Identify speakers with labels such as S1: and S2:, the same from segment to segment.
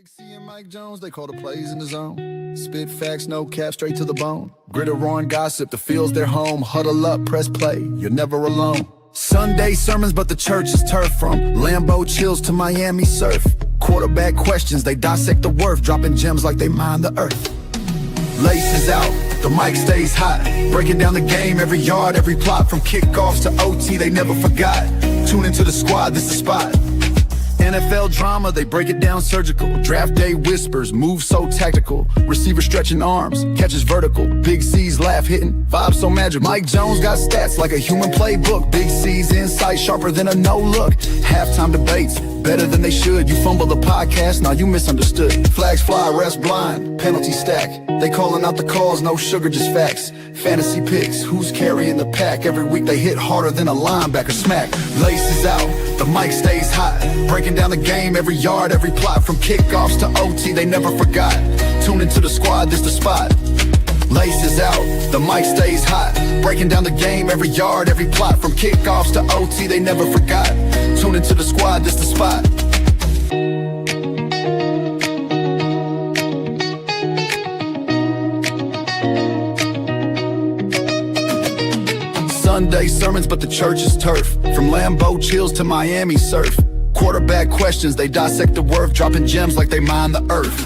S1: Big C and Mike Jones, they call the plays in the zone. Spit facts, no cap, straight to the bone. Gritter, roaring gossip, the field's their home. Huddle up, press play, you're never alone. Sunday sermons, but the church is turf. From Lambeau chills to Miami surf. Quarterback questions, they dissect the worth. Dropping gems like they mine the earth. Laces out, the mic stays hot. Breaking down the game, every yard, every plot. From kickoffs to OT, they never forgot. Tune into the squad, this the spot. NFL drama, they break it down surgical. Draft day whispers, moves so tactical. Receiver stretching arms, catches vertical. Big C's laugh hitting, vibes so magical. Mike Jones got stats like a human playbook. Big C's insight sharper than a no-look. Halftime debates, better than they should. You fumble the podcast, now you misunderstood. Flags fly, refs blind, penalty stack. They calling out the calls, no sugar, just facts. Fantasy picks, who's carrying the pack? Every week they hit harder than a linebacker smack. Laces out, the mic stays hot. Breaking down the game, every yard, every plot. From kickoffs to OT, they never forgot. Tune into the squad, this the spot. Laces out, the mic stays hot. Breaking down the game, every yard, every plot. From kickoffs to OT, they never forgot. Tune into the squad, this the spot. Sunday sermons, but the church is turf. From Lambeau chills to Miami surf. Quarterback questions, they dissect the worth. Dropping gems like they mine the earth.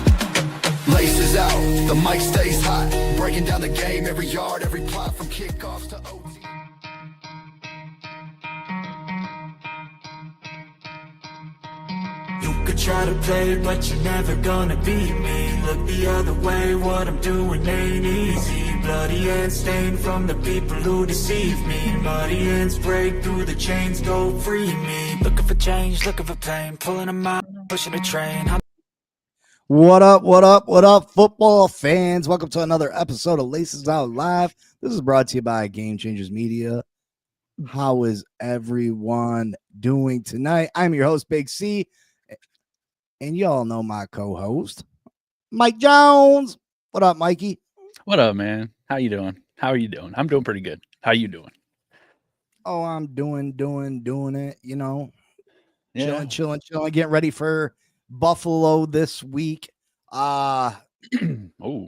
S1: Laces out, the mic stays hot. Breaking down the game, every yard, every plot. From kickoffs to OT.
S2: You could try to play, but you're never gonna beat me. Look the other way, what I'm doing ain't easy. Bloody hands stained from the people who deceive me. Muddy hands break through the chains, go free me. Looking for change, looking for pain, pulling them out, pushing a train.
S3: What up, football fans? Welcome to another episode of Laces Out Live. This is brought to you by Game Changers Media. How is everyone doing tonight? I'm your host, Big C, and y'all know my co-host, Mike Jones. What up, Mikey?
S4: What up, man? How you doing? How are you doing? I'm doing pretty good. How you doing?
S3: Oh, I'm doing it, you know.
S4: Yeah.
S3: Chilling, getting ready for Buffalo this week.
S4: Oh,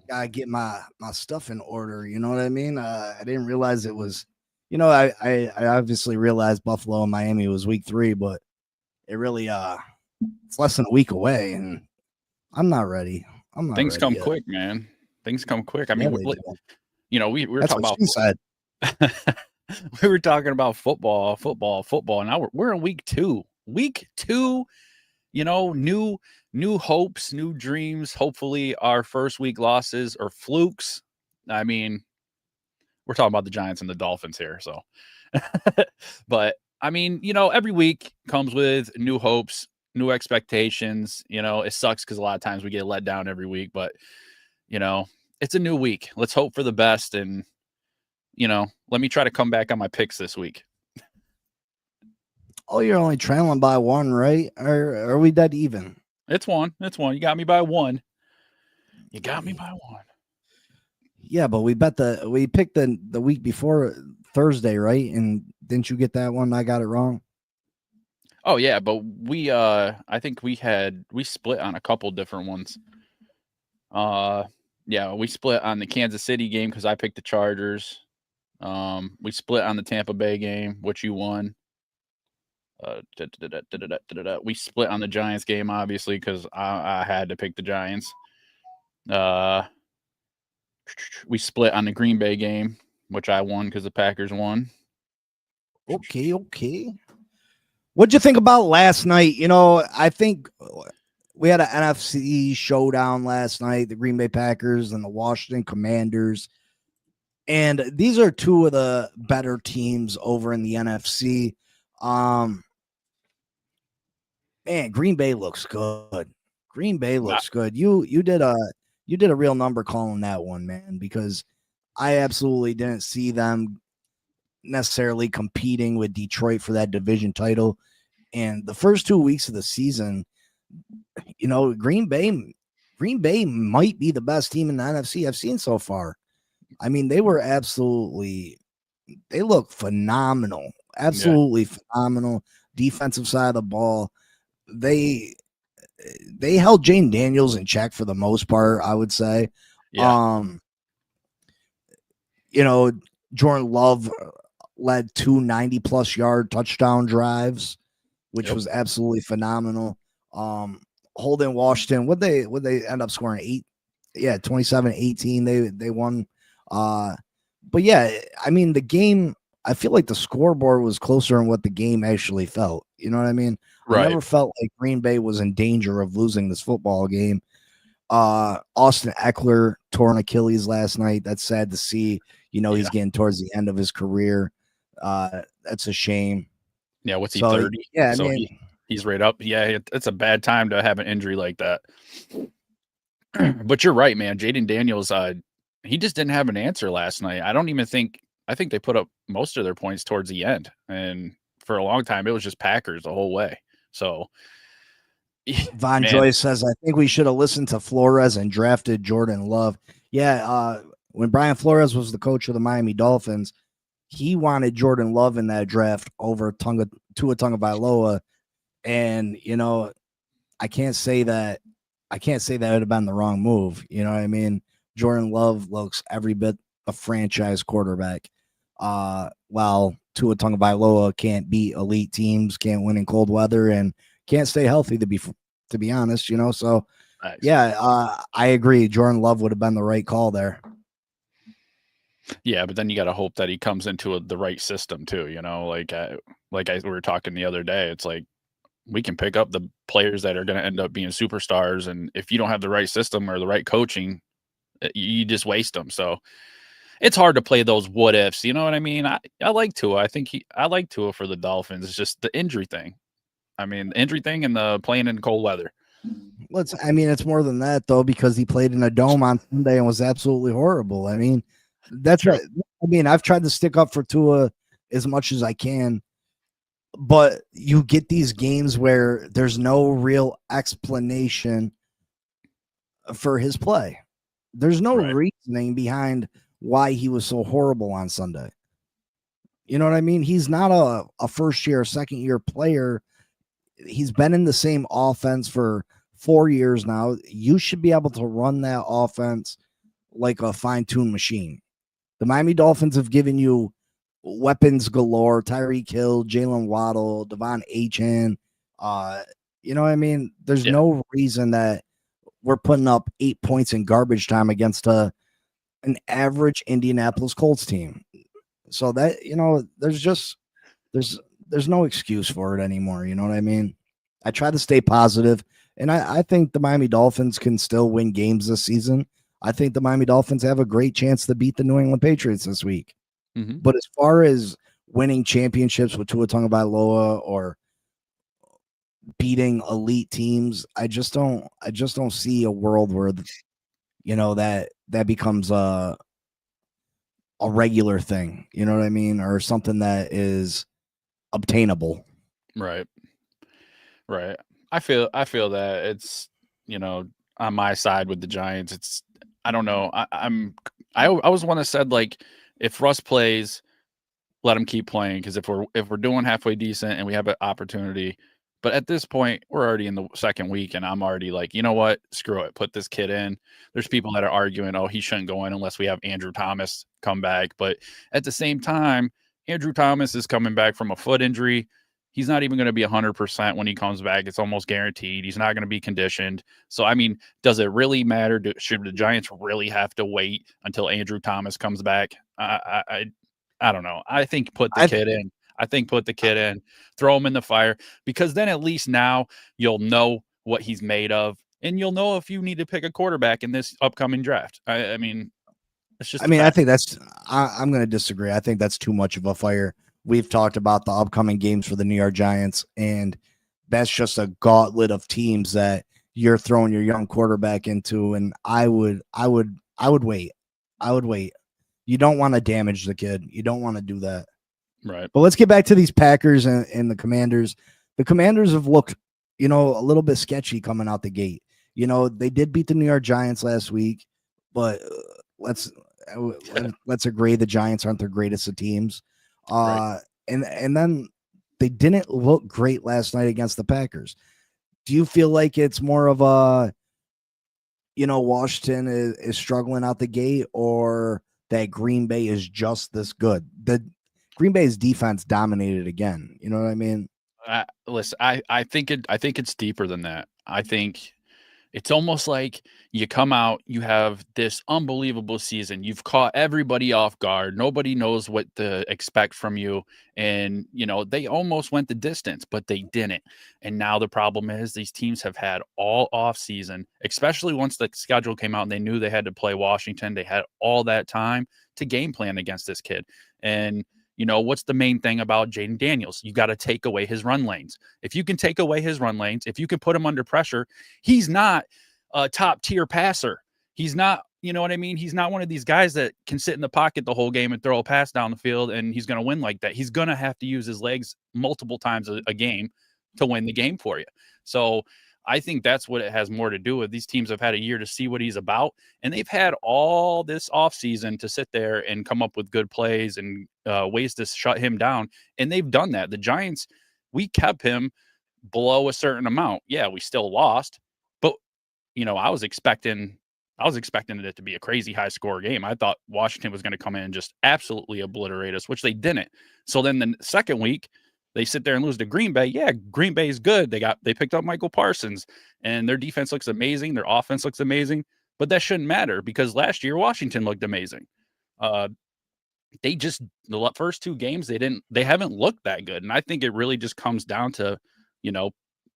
S3: Gotta get my stuff in order, you know what I mean? I didn't realize it was, you know, I obviously realized Buffalo and Miami was week 3, but it really it's less than a week away, and I'm not ready.
S4: Things come quick, man. Things come quick. I mean, we were
S3: That's
S4: talking
S3: what
S4: about we were talking about football. Now we're in week 2. Week 2, you know, new hopes, new dreams. Hopefully our first week losses are flukes. I mean, we're talking about the Giants and the Dolphins here, so but I mean, you know, every week comes with new hopes, new expectations. You know, it sucks because a lot of times we get let down every week, but you know, it's a new week. Let's hope for the best. And, you know, let me try to come back on my picks this week.
S3: Oh, you're only trailing by 1, right? Or are we dead even?
S4: It's one. You got me by 1.
S3: Yeah, but we picked the week before Thursday, right? And didn't you get that one? I got it wrong.
S4: Oh yeah, but we I think we split on a couple different ones. Yeah, we split on the Kansas City game because I picked the Chargers. We split on the Tampa Bay game, which you won. We split on the Giants game, obviously, because I had to pick the Giants. We split on the Green Bay game, which I won because the Packers won.
S3: Okay. What'd you think about last night? You know, I think we had an NFC showdown last night, the Green Bay Packers and the Washington Commanders. And these are two of the better teams over in the NFC. Man, Green Bay looks good. You did a real number calling that one, man, because I absolutely didn't see them necessarily competing with Detroit for that division title. And the first 2 weeks of the season, you know, Green Bay might be the best team in the NFC I've seen so far. I mean, they look phenomenal. Absolutely phenomenal. Defensive side of the ball. they held Jane Daniels in check for the most part, I would say.
S4: Yeah.
S3: You know, Jordan Love led 2 90-plus yard touchdown drives, which
S4: Yep.
S3: was absolutely phenomenal. Holden Washington, would they end up scoring 8? Yeah, 27-18. They won. But yeah, I mean, the game, I feel like the scoreboard was closer than what the game actually felt. You know what I mean? I
S4: Right.
S3: never felt like Green Bay was in danger of losing this football game. Austin Eckler tore an Achilles last night. That's sad to see. You know, he's getting towards the end of his career. That's a shame.
S4: Yeah. What's he,
S3: So,
S4: 30?
S3: yeah, I
S4: So
S3: mean,
S4: he's right up. Yeah. It's a bad time to have an injury like that. But you're right, man. Jaden Daniels, he just didn't have an answer last night. I think they put up most of their points towards the end. And for a long time, it was just Packers the whole way. So,
S3: Von
S4: man,
S3: Joyce says, I think we should have listened to Flores and drafted Jordan Love. Yeah, when Brian Flores was the coach of the Miami Dolphins, he wanted Jordan Love in that draft over Tua Tagovailoa. And, you know, I can't say that would have been the wrong move. You know what I mean? Jordan Love looks every bit a franchise quarterback. While Tua Tagovailoa can't beat elite teams, can't win in cold weather, and can't stay healthy to be honest, you know. So
S4: nice.
S3: yeah, I agree. Jordan Love would have been the right call there.
S4: Yeah, but then you got to hope that he comes into the right system too. You know, we were talking the other day. It's like we can pick up the players that are going to end up being superstars, and if you don't have the right system or the right coaching, you just waste them. So it's hard to play those what ifs. You know what I mean? I like Tua. I like Tua for the Dolphins. It's just the injury thing. I mean, the injury thing and the playing in cold weather.
S3: Well, it's more than that though, because he played in a dome on Sunday and was absolutely horrible. I mean, I've tried to stick up for Tua as much as I can, but you get these games where there's no real explanation for his play. There's no reasoning behind why he was so horrible on Sunday. You know what I mean? He's not a first year, second year player. He's been in the same offense for 4 years now. You should be able to run that offense like a fine-tuned machine. The Miami Dolphins have given you weapons galore: Tyreek Hill, Jalen Waddle, Devon Achane. You know what I mean? There's no reason that we're putting up 8 points in garbage time against an average Indianapolis Colts team. So that, you know, there's no excuse for it anymore. You know what I mean? I try to stay positive, and I think the Miami Dolphins can still win games this season. I think the Miami Dolphins have a great chance to beat the New England Patriots this week.
S4: Mm-hmm.
S3: But as far as winning championships with Tua Tagovailoa or beating elite teams, I just don't see a world where, you know, that becomes a regular thing. You know what I mean? Or something that is obtainable.
S4: Right. I feel that it's, you know, on my side with the Giants. It's, I don't know. I always want to said, like, if Russ plays, let him keep playing, because if we're doing halfway decent and we have an opportunity, but at this point we're already in the second week and I'm already like, you know what, screw it, put this kid in. There's people that are arguing, oh, he shouldn't go in unless we have Andrew Thomas come back, but at the same time, Andrew Thomas is coming back from a foot injury. He's not even going to be 100% when he comes back. It's almost guaranteed. He's not going to be conditioned. So, I mean, does it really matter? Should the Giants really have to wait until Andrew Thomas comes back? I don't know. I think put the kid in. I think put the kid in, throw him in the fire, because then at least now you'll know what he's made of, and you'll know if you need to pick a quarterback in this upcoming draft. I mean, it's just.
S3: I think that's. I'm going to disagree. I think that's too much of a fire. We've talked about the upcoming games for the New York Giants, and that's just a gauntlet of teams that you're throwing your young quarterback into. And I would wait. I would wait. You don't want to damage the kid. You don't want to do that.
S4: Right.
S3: But let's get back to these Packers and the Commanders. The Commanders have looked, you know, a little bit sketchy coming out the gate. You know, they did beat the New York Giants last week, but let's agree the Giants aren't the greatest of teams.
S4: Right.
S3: And then they didn't look great last night against the Packers. do you feel like it's more of a, Washington is struggling out the gate, or that Green Bay is just this good? The Green Bay's defense dominated again. You know what I mean?
S4: Listen, I think it's deeper than that. I think it's almost like you come out, you have this unbelievable season. You've caught everybody off guard. Nobody knows what to expect from you. And, they almost went the distance, but they didn't. And now the problem is these teams have had all off season, especially once the schedule came out and they knew they had to play Washington. They had all that time to game plan against this kid. And, what's the main thing about Jaden Daniels? You got to take away his run lanes. If you can take away his run lanes, if you can put him under pressure, he's not a top tier passer. He's not, you know what I mean? He's not one of these guys that can sit in the pocket the whole game and throw a pass down the field and he's going to win like that. He's going to have to use his legs multiple times a game to win the game for you. So I think that's what it has more to do with. These teams have had a year to see what he's about, and they've had all this offseason to sit there and come up with good plays and ways to shut him down, and they've done that. The Giants, we kept him below a certain amount. Yeah, we still lost, but, I was expecting it to be a crazy high-score game. I thought Washington was going to come in and just absolutely obliterate us, which they didn't. So then the second week, they sit there and lose to Green Bay. Yeah, Green Bay is good. They picked up Michael Parsons, and their defense looks amazing. Their offense looks amazing, but that shouldn't matter because last year Washington looked amazing. The first two games they haven't looked that good, and I think it really just comes down to,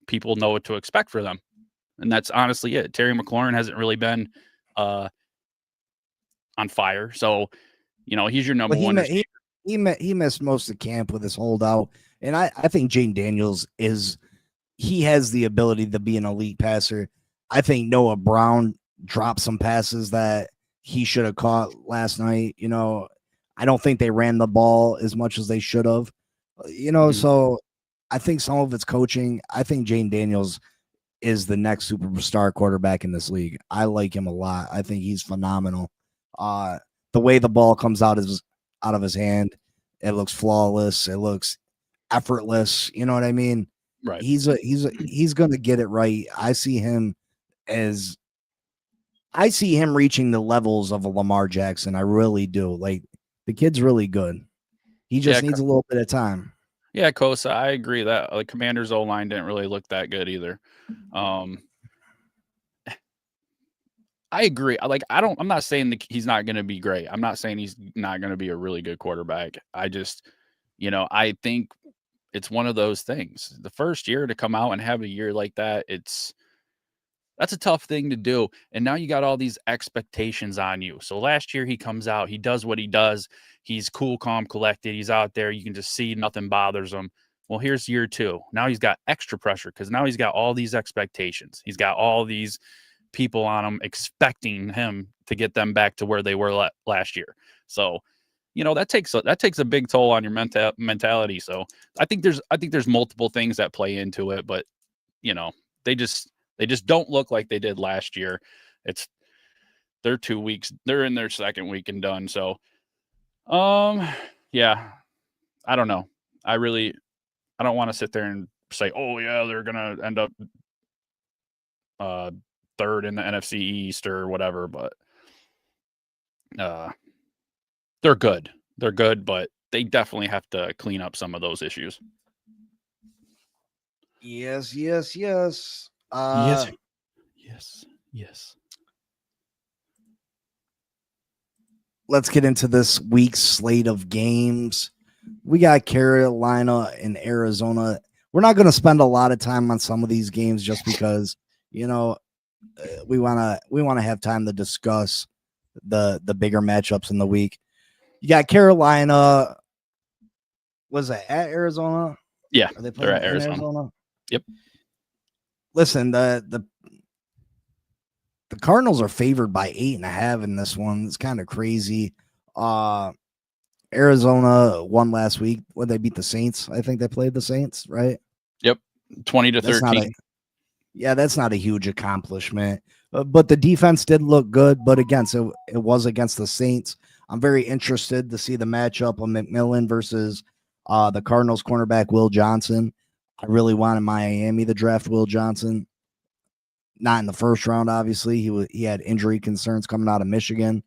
S4: people know what to expect for them, and that's honestly it. Terry McLaurin hasn't really been on fire, so he's your number one.
S3: He missed most of camp with his holdout. And I think Jaden Daniels he has the ability to be an elite passer. I think Noah Brown dropped some passes that he should have caught last night. I don't think they ran the ball as much as they should have. So I think some of it's coaching. I think Jaden Daniels is the next superstar quarterback in this league. I like him a lot. I think he's phenomenal. The way the ball comes out of his hand, it looks flawless. It looks effortless. You know what I mean?
S4: Right.
S3: He's going to get it right. I see him reaching the levels of a Lamar Jackson. I really do. Like, the kid's really good. He just needs a little bit of time.
S4: Yeah, Kosa, I agree that the Commanders' O-line didn't really look that good either. I agree. I'm not saying that he's not going to be great. I'm not saying he's not going to be a really good quarterback. I just, I think it's one of those things. The first year to come out and have a year like that, that's a tough thing to do. And now you got all these expectations on you. So last year he comes out, he does what he does. He's cool, calm, collected. He's out there. You can just see nothing bothers him. Well, here's year two. Now he's got extra pressure because now he's got all these expectations. He's got all these people on him expecting him to get them back to where they were last year. So, that takes a big toll on your mentality. So I think there's multiple things that play into it, but they just don't look like they did last year. They're 2 weeks. They're in their second week and done. So, yeah, I don't know. I don't want to sit there and say, oh yeah, they're going to end up third in the NFC East or whatever, but they're good. They're good, but they definitely have to clean up some of those issues.
S3: Yes.
S4: Yes.
S3: Let's get into this week's slate of games. We got Carolina and Arizona. We're not going to spend a lot of time on some of these games just because, we want to have time to discuss the bigger matchups in the week. You got Carolina. Was it at Arizona?
S4: Yeah,
S3: Are they
S4: they're at Arizona. Yep.
S3: Listen, the Cardinals are favored by 8.5 in this one. It's kind of crazy. Arizona won last week. When they beat the Saints, I think they played the Saints, right?
S4: Yep, 20-13.
S3: That's not a huge accomplishment. But the defense did look good. But again, so it was against the Saints. I'm very interested to see the matchup of McMillan versus the Cardinals cornerback Will Johnson. I really wanted Miami to draft Will Johnson. Not in the first round, obviously. He had injury concerns coming out of Michigan.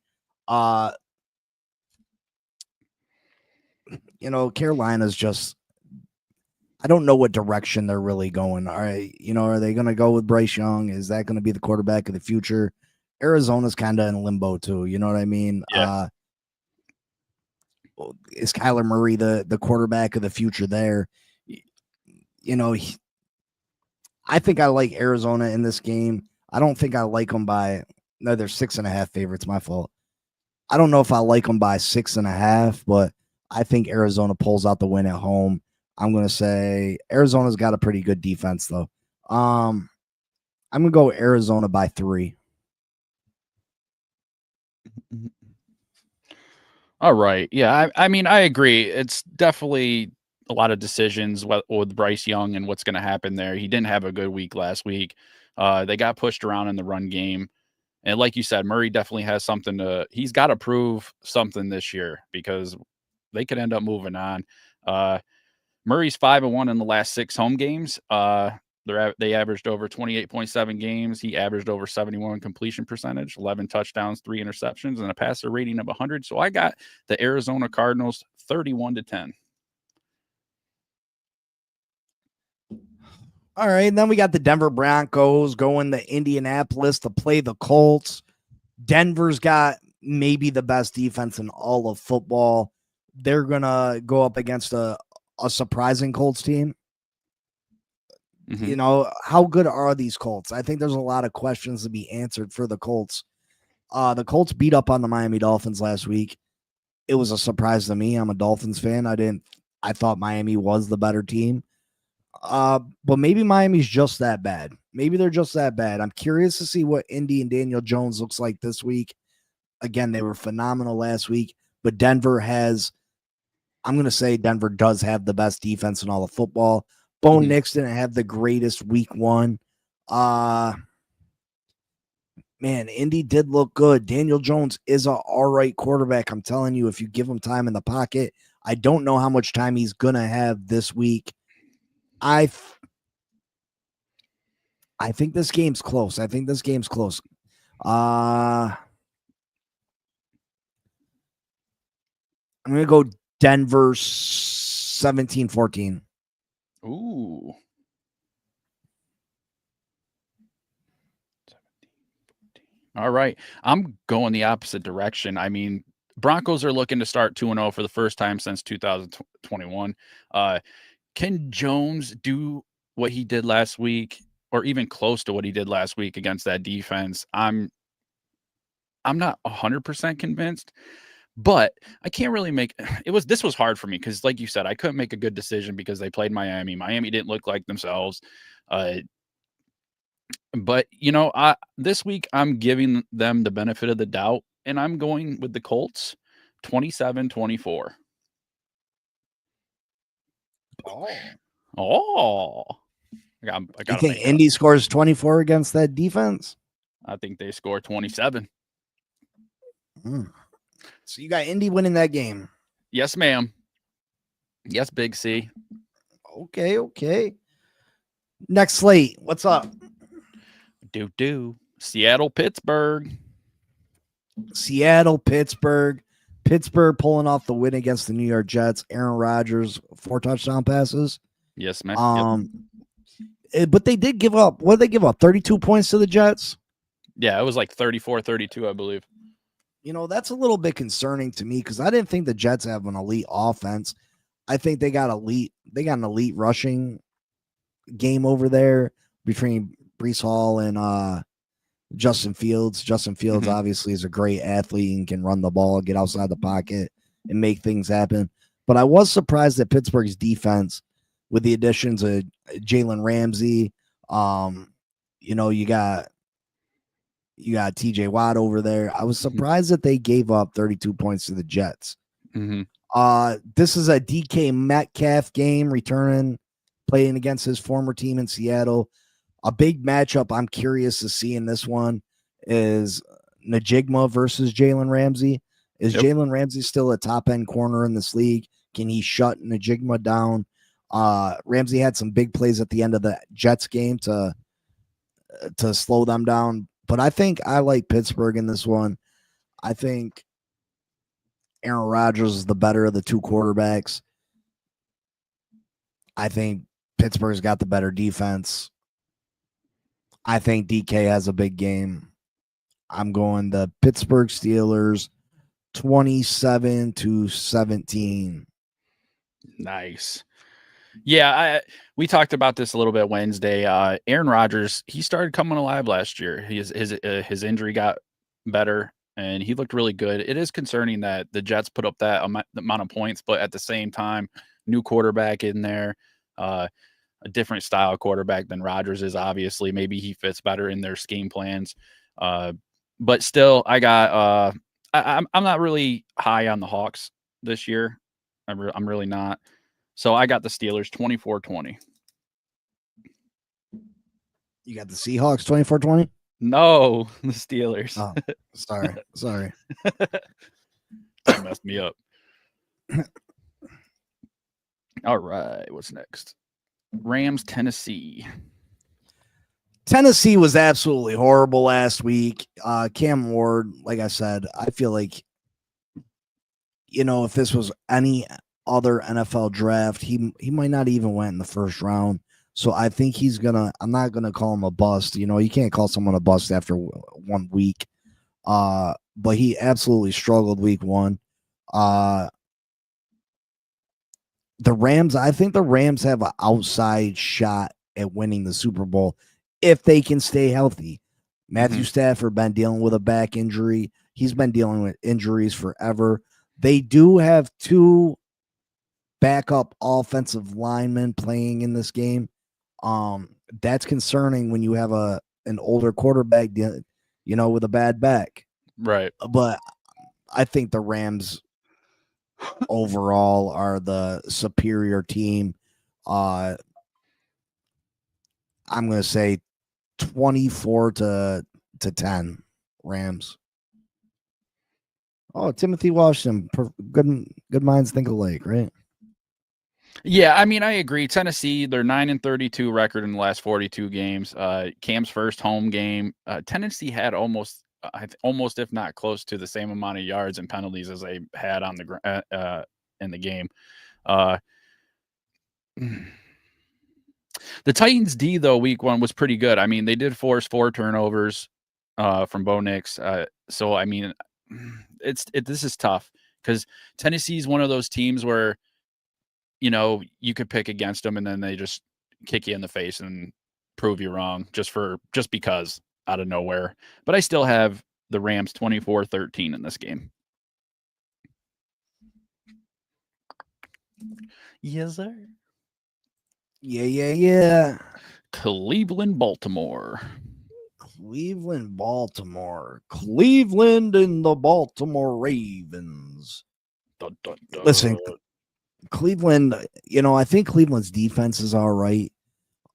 S3: Carolina's just, I don't know what direction they're really going. Are they going to go with Bryce Young? Is that going to be the quarterback of the future? Arizona's kind of in limbo too. You know what I mean?
S4: Yeah.
S3: Is Kyler Murray the quarterback of the future there? I think I like Arizona in this game. I don't think I like them by, no, they're 6.5 favorites. My fault. I don't know if I like them by 6.5, but I think Arizona pulls out the win at home. I'm going to say Arizona's got a pretty good defense, though. I'm going to go Arizona by 3.
S4: All right. Yeah. I mean, I agree. It's definitely a lot of decisions with Bryce Young and what's going to happen there. He didn't have a good week last week. They got pushed around in the run game. And like you said, Murray definitely has he's got to prove something this year because they could end up moving on. Murray's 5-1 in the last 6 home games. They averaged over 28.7 games. He averaged over 71 completion percentage, 11 touchdowns, 3 interceptions, and a passer rating of 100. So I got the Arizona Cardinals 31-10.
S3: All right, and then we got the Denver Broncos going to Indianapolis to play the Colts. Denver's got maybe the best defense in all of football. They're going to go up against a surprising Colts team.
S4: Mm-hmm.
S3: How good are these Colts? I think there's a lot of questions to be answered for the Colts. The Colts beat up on the Miami Dolphins last week. It was a surprise to me. I'm a Dolphins fan. I thought Miami was the better team. But maybe Miami's just that bad. Maybe they're just that bad. I'm curious to see what Indy and Daniel Jones looks like this week. Again, they were phenomenal last week, but I'm going to say Denver does have the best defense in all of football. Bo Nix didn't have the greatest week 1. Man, Indy did look good. Daniel Jones is an all right quarterback. I'm telling you, if you give him time in the pocket, I don't know how much time he's going to have this week. I think this game's close. I'm going to go Denver 17-14.
S4: Ooh. All right. I'm going the opposite direction. I mean, Broncos are looking to start 2-0 for the first time since 2021. Can Jones do what he did last week or even close to what he did last week against that defense? I'm not 100% convinced, but I can't really this was hard for me because like you said, I couldn't make a good decision because they played Miami. Miami didn't look like themselves. But this week I'm giving them the benefit of the doubt and I'm going with the Colts 27-24. Oh. I got
S3: You think Indy scores 24 against that defense?
S4: I think they score 27.
S3: So you got Indy winning that game.
S4: Yes, ma'am. Yes, Big C.
S3: Okay. Next slate. What's up?
S4: Seattle, Pittsburgh.
S3: Pittsburgh pulling off the win against the New York Jets. Aaron Rodgers, 4 touchdown passes.
S4: Yes, man.
S3: But they did give up. What did they give up? 32 points to the Jets?
S4: Yeah, it was like 34-32, I believe.
S3: That's a little bit concerning to me because I didn't think the Jets have an elite offense. I think they got an elite rushing game over there between Breece Hall and Justin Fields. Justin Fields obviously is a great athlete and can run the ball, get outside the pocket, and make things happen. But I was surprised at Pittsburgh's defense with the additions of Jalen Ramsey. You got TJ Watt over there. I was surprised that they gave up 32 points to the Jets. This is a DK Metcalf game, playing against his former team in Seattle. A big matchup I'm curious to see in this one is Najigma versus Jalen Ramsey. Is Jalen Ramsey still a top-end corner in this league? Can he shut Najigma down? Ramsey had some big plays at the end of the Jets game to slow them down. But I think I like Pittsburgh in this one. I think Aaron Rodgers is the better of the two quarterbacks. I think Pittsburgh's got the better defense. I think DK has a big game. I'm going the Pittsburgh Steelers 27-17.
S4: Nice. Yeah, we talked about this a little bit Wednesday. Aaron Rodgers, he started coming alive last year. His injury got better, and he looked really good. It is concerning that the Jets put up that amount of points, but at the same time, new quarterback in there, a different style quarterback than Rodgers is. Obviously, maybe he fits better in their scheme plans. But still, I got. I'm not really high on the Hawks this year. I'm really not. So I got the Steelers 24-20.
S3: You got the Seahawks 24-20?
S4: No, the Steelers.
S3: Oh, sorry.
S4: That messed me up. All right, what's next? Rams, Tennessee.
S3: Tennessee was absolutely horrible last week. Cam Ward, like I said, I feel like, if this was any other NFL draft, he might not even went in the first round. So I think I'm not gonna call him a bust. You can't call someone a bust after 1 week. But he absolutely struggled week one. The Rams, I think the Rams have an outside shot at winning the Super Bowl if they can stay healthy. Matthew Stafford been dealing with a back injury. He's been dealing with injuries forever. They do have 2 backup offensive linemen playing in this game. That's concerning when you have an older quarterback, with a bad back.
S4: Right.
S3: But I think the Rams overall are the superior team. I'm going to say 24-10 Rams. Oh, Timothy Washington. Good minds think alike, right?
S4: Yeah, I mean, I agree. Tennessee, they're 9-32 record in the last 42 games. Cam's first home game. Tennessee had almost, if not close to the same amount of yards and penalties as they had on in the game. The Titans D though, week one was pretty good. I mean, they did force 4 turnovers from Bo Nix. So I mean, this is tough because Tennessee is one of those teams where you could pick against them and then they just kick you in the face and prove you wrong just because out of nowhere. But I still have the Rams 24-13 in this game. Yes, sir.
S3: Yeah.
S4: Cleveland, Baltimore.
S3: Cleveland and the Baltimore Ravens.
S4: Dun, dun, dun.
S3: Listen, Cleveland, I think Cleveland's defense is all right.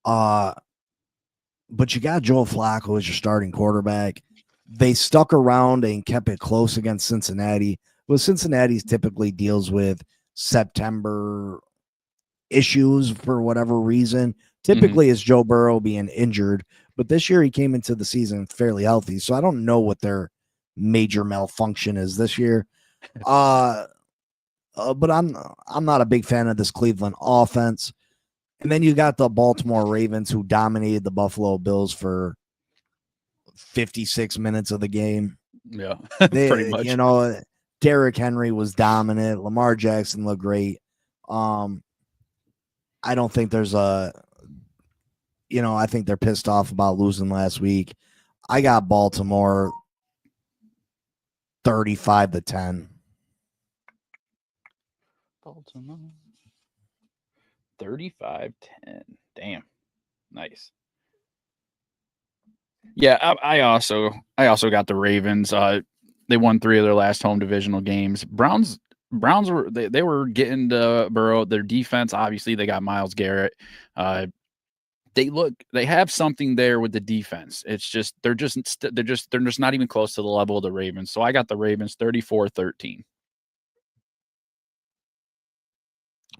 S3: But you got Joe Flacco as your starting quarterback. They stuck around and kept it close against Cincinnati. Well, Cincinnati typically deals with September issues for whatever reason. Typically it's Joe Burrow being injured, but this year he came into the season fairly healthy. So I don't know what their major malfunction is this year. But I'm not a big fan of this Cleveland offense. And then you got the Baltimore Ravens who dominated the Buffalo Bills for 56 minutes of the game.
S4: Yeah, pretty much.
S3: Derrick Henry was dominant. Lamar Jackson looked great. I don't think there's I think they're pissed off about losing last week. I got Baltimore 35-10.
S4: Baltimore 35-10. Damn. Nice. Yeah, I also got the Ravens. They won 3 of their last home divisional games. Browns were they were getting to Burrow. Their defense, obviously, they got Myles Garrett. They have something there with the defense. It's just they're just not even close to the level of the Ravens. So I got the Ravens 34-13.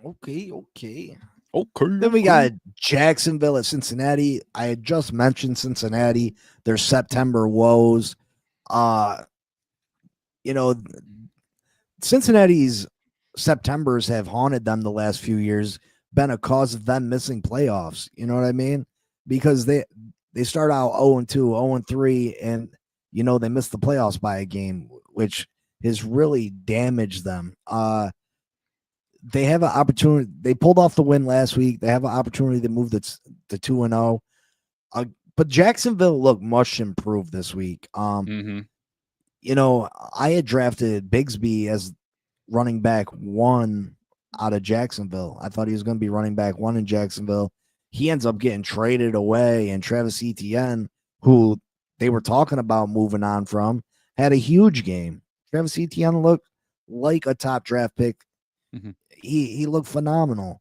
S3: Okay.
S4: Okay.
S3: Then we got Jacksonville at Cincinnati. I had just mentioned Cincinnati, their September woes. You know, Cincinnati's Septembers have haunted them the last few years, been a cause of them missing playoffs. You know what I mean? Because they start out 0-2, 0-3, and they missed the playoffs by a game, which has really damaged them. They have an opportunity. They pulled off the win last week. They have an opportunity to move to 2-0. But Jacksonville looked much improved this week.
S4: Mm-hmm.
S3: I had drafted Bigsby as running back 1 out of Jacksonville. I thought he was going to be running back 1 in Jacksonville. He ends up getting traded away, and Travis Etienne, who they were talking about moving on from, had a huge game. Travis Etienne looked like a top draft pick.
S4: Mm-hmm.
S3: He looked phenomenal.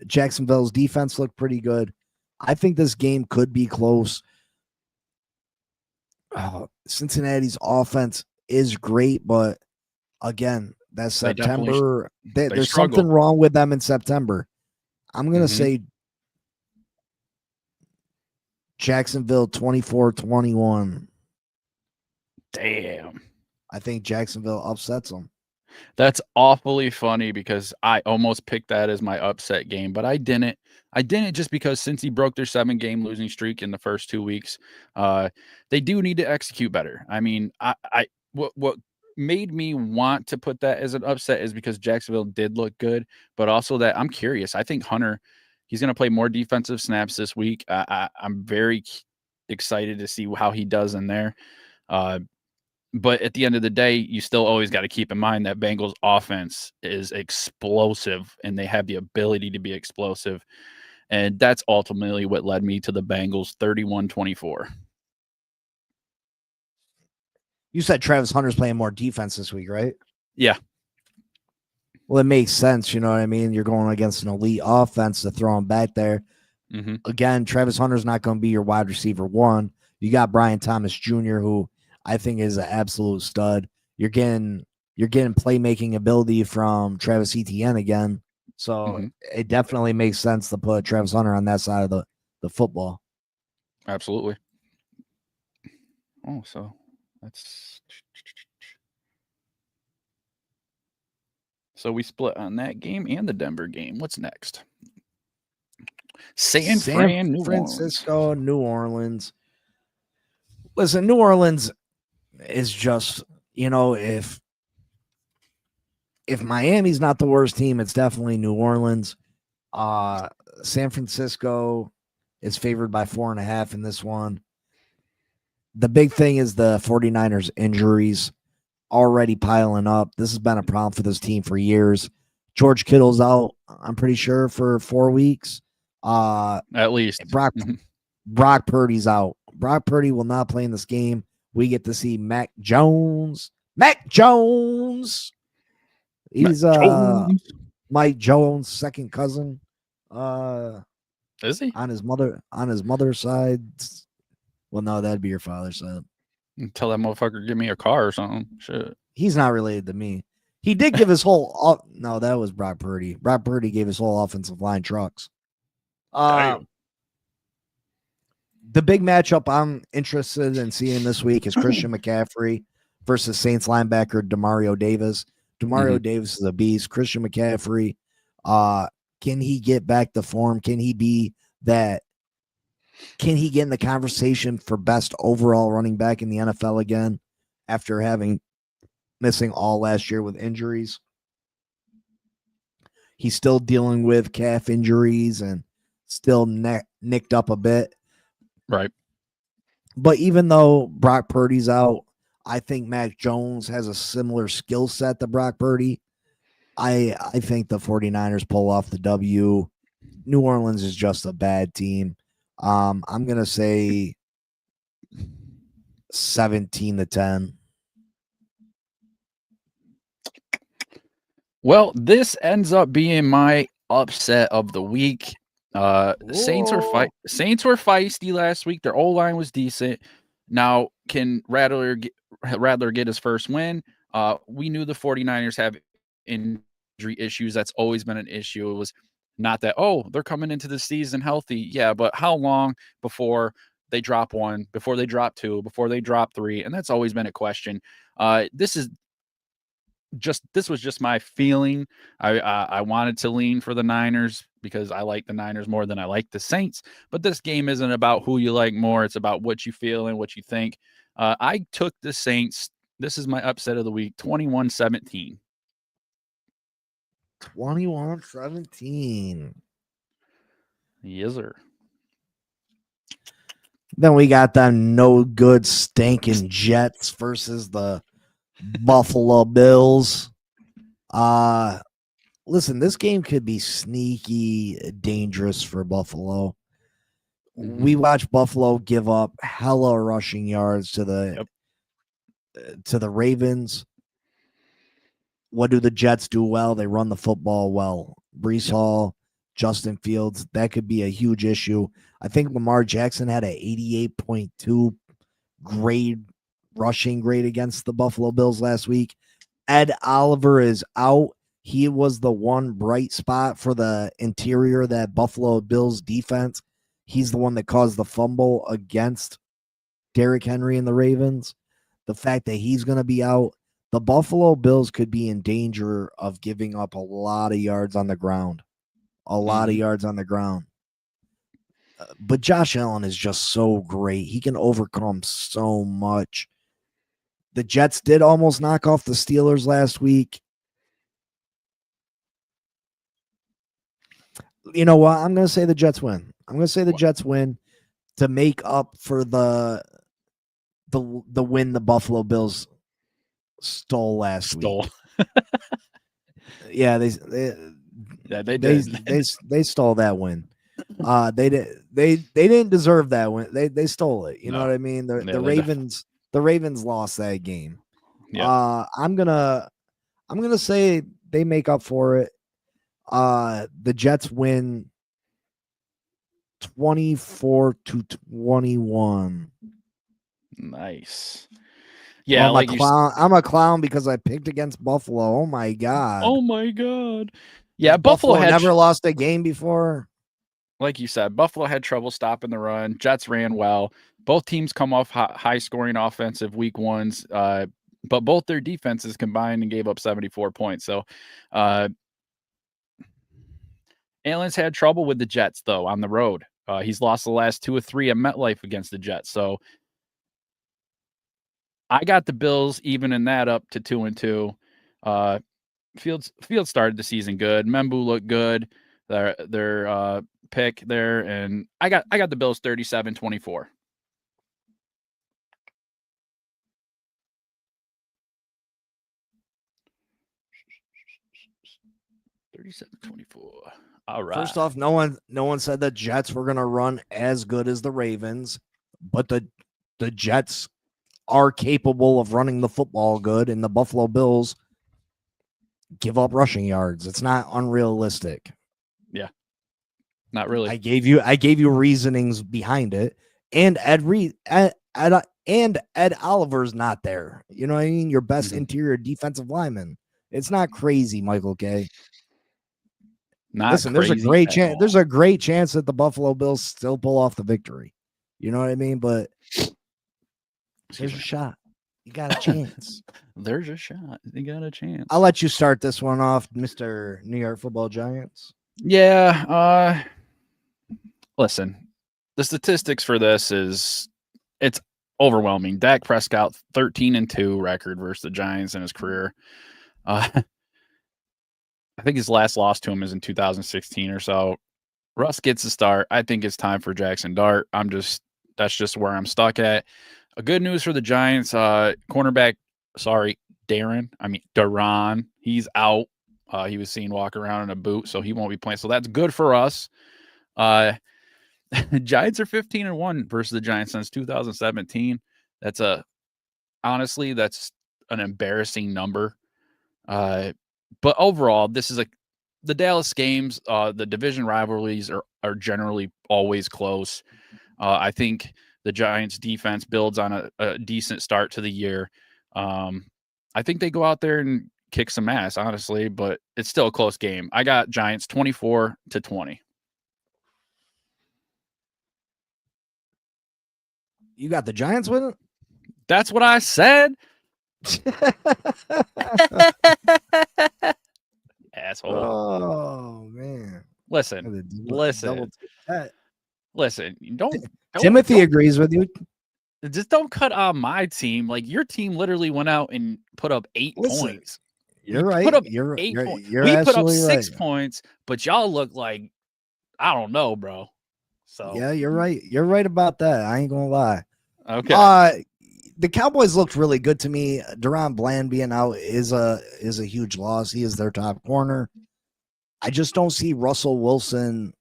S3: Jacksonville's defense looked pretty good. I think this game could be close. Cincinnati's offense is great, but again, that's September. There's
S4: struggle.
S3: something wrong with them in September. I'm going to say Jacksonville 24-21.
S4: Damn.
S3: I think Jacksonville upsets them.
S4: That's awfully funny because I almost picked that as my upset game, but I didn't. I didn't just because since he broke their 7-game losing streak in the first 2 weeks, they do need to execute better. I mean, what made me want to put that as an upset is because Jacksonville did look good, but also that I'm curious. I think Hunter, he's going to play more defensive snaps this week. I'm very excited to see how he does in there. But at the end of the day, you still always got to keep in mind that Bengals offense is explosive and they have the ability to be explosive. And that's ultimately what led me to the Bengals 31-24.
S3: You said Travis Hunter's playing more defense this week, right?
S4: Yeah.
S3: Well, it makes sense. You know what I mean? You're going against an elite offense to throw him back there.
S4: Mm-hmm.
S3: Again, Travis Hunter's not going to be your wide receiver 1. You got Brian Thomas Jr., who I think is an absolute stud. You're getting playmaking ability from Travis Etienne again. So it definitely makes sense to put Travis Hunter on that side of the football.
S4: Absolutely. Oh, so we split on that game and the Denver game. What's next? San
S3: Francisco, New Orleans. Listen, New Orleans is just, if Miami's not the worst team, it's definitely New Orleans. San Francisco is favored by 4.5 in this one. The big thing is the 49ers injuries already piling up. This has been a problem for this team for years. George Kittle's out, I'm pretty sure, for 4 weeks.
S4: At least.
S3: Brock Purdy's out. Brock Purdy will not play in this game. We get to see Mac Jones. He's Mike Jones' second cousin.
S4: Is he?
S3: On his mother's side? Well, no, that'd be your father's side.
S4: Tell that motherfucker give me a car or something. Shit.
S3: He's not related to me. He did give his whole no, that was Brock Purdy. Brock Purdy gave his whole offensive line trucks. The big matchup I'm interested in seeing this week is Christian McCaffrey versus Saints linebacker Demario Davis. Demario Davis is a beast. Christian McCaffrey, can he get back to form? Can he get in the conversation for best overall running back in the NFL again after missing all last year with injuries? He's still dealing with calf injuries and still nicked up a bit.
S4: Right.
S3: But even though Brock Purdy's out, I think Mac Jones has a similar skill set to Brock Purdy. I think the 49ers pull off the W. New Orleans is just a bad team. I'm going to say 17-10.
S4: Well, this ends up being my upset of the week. Saints were feisty last week. Their O-line was decent. Now, can Rattler get his first win? We knew the 49ers have injury issues. That's always been an issue. It was Not that, oh, they're coming into the season healthy. Yeah, but how long before they drop one, before they drop two, before they drop three? And that's always been a question. This was just my feeling. I wanted to lean for the Niners because I like the Niners more than I like the Saints. But this game isn't about who you like more. It's about what you feel and what you think. I took the Saints. This is my upset of the week, 21-17.
S3: 21-17.
S4: Yes, sir.
S3: Then we got them no good stinking Jets versus the Buffalo Bills. Listen, this game could be sneaky dangerous for Buffalo. We watched Buffalo give up hella rushing yards to the Ravens. What do the Jets do well? They run the football well. Brees Hall, Justin Fields, that could be a huge issue. I think Lamar Jackson had an 88.2 rushing grade against the Buffalo Bills last week. Ed Oliver is out. He was the one bright spot for the interior of that Buffalo Bills defense. He's the one that caused the fumble against Derrick Henry and the Ravens. The fact that he's going to be out, the Buffalo Bills could be in danger of giving up a lot of yards on the ground. But Josh Allen is just so great. He can overcome so much. The Jets did almost knock off the Steelers last week. You know what? I'm going to say the Jets win. I'm going to say the Jets win to make up for the win the Buffalo Bills stole last week. Yeah, they stole that win. They didn't deserve that win. They stole it. You know what I mean? The Ravens lost that game.
S4: Yeah.
S3: I'm gonna say they make up for it. The Jets win 24-21.
S4: Nice. Yeah,
S3: I'm a clown because I picked against Buffalo. Oh my god.
S4: Yeah, Buffalo had
S3: never lost a game before.
S4: Like you said, Buffalo had trouble stopping the run. Jets ran well. Both teams come off high-scoring offensive week ones, but both their defenses combined and gave up 74 points. So, Allen's had trouble with the Jets, though, on the road. He's lost the last 2 or 3 at MetLife against the Jets. So, I got the Bills evening that up to 2-2. Fields started the season good. Membu looked good. Their pick there, and I got the Bills 37-24. All right.
S3: First off, no one said the Jets were going to run as good as the Ravens, but the Jets are capable of running the football good, and the Buffalo Bills give up rushing yards. It's not unrealistic.
S4: Yeah, not really.
S3: I gave you reasonings behind it, and Ed Oliver's not there. You know what I mean? Your best interior defensive lineman. It's not crazy, Michael K. Listen, there's a great chance. There's a great chance that the Buffalo Bills still pull off the victory. You know what I mean? But there's a shot. You got a chance.
S4: There's a shot. You got a chance.
S3: I'll let you start this one off, Mr. New York Football Giants.
S4: Yeah. Listen, the statistics for this it's overwhelming. Dak Prescott 13-2 record versus the Giants in his career. I think his last loss to him is in 2016 or so. Russ gets the start. I think it's time for Jackson Dart. That's just where I'm stuck at. A good news for the Giants, cornerback, Duran, he's out. He was seen walking around in a boot, so he won't be playing. So that's good for us. Giants are 15-1 versus the Giants since 2017. Honestly, that's an embarrassing number. But overall, this is the Dallas games, the division rivalries are generally always close. I think the Giants defense builds on a decent start to the year. I think they go out there and kick some ass, honestly, but it's still a close game. I got Giants 24-20.
S3: You got the Giants with it?
S4: That's what I said. Asshole.
S3: Oh man.
S4: Listen. Don't
S3: Timothy agrees with you.
S4: just don't cut on my team. Like, your team literally went out and put up 8 points.
S3: You're right.
S4: Put up
S3: You're
S4: 8 points.
S3: You're
S4: We put up
S3: absolutely
S4: 6
S3: right.
S4: points, but y'all look like, I don't know, bro. So
S3: Yeah, you're right. You're right about that. I ain't gonna lie.
S4: okay.
S3: The Cowboys looked really good to me. Deron Bland being out is a huge loss. He is their top corner. I just don't see Russell Wilson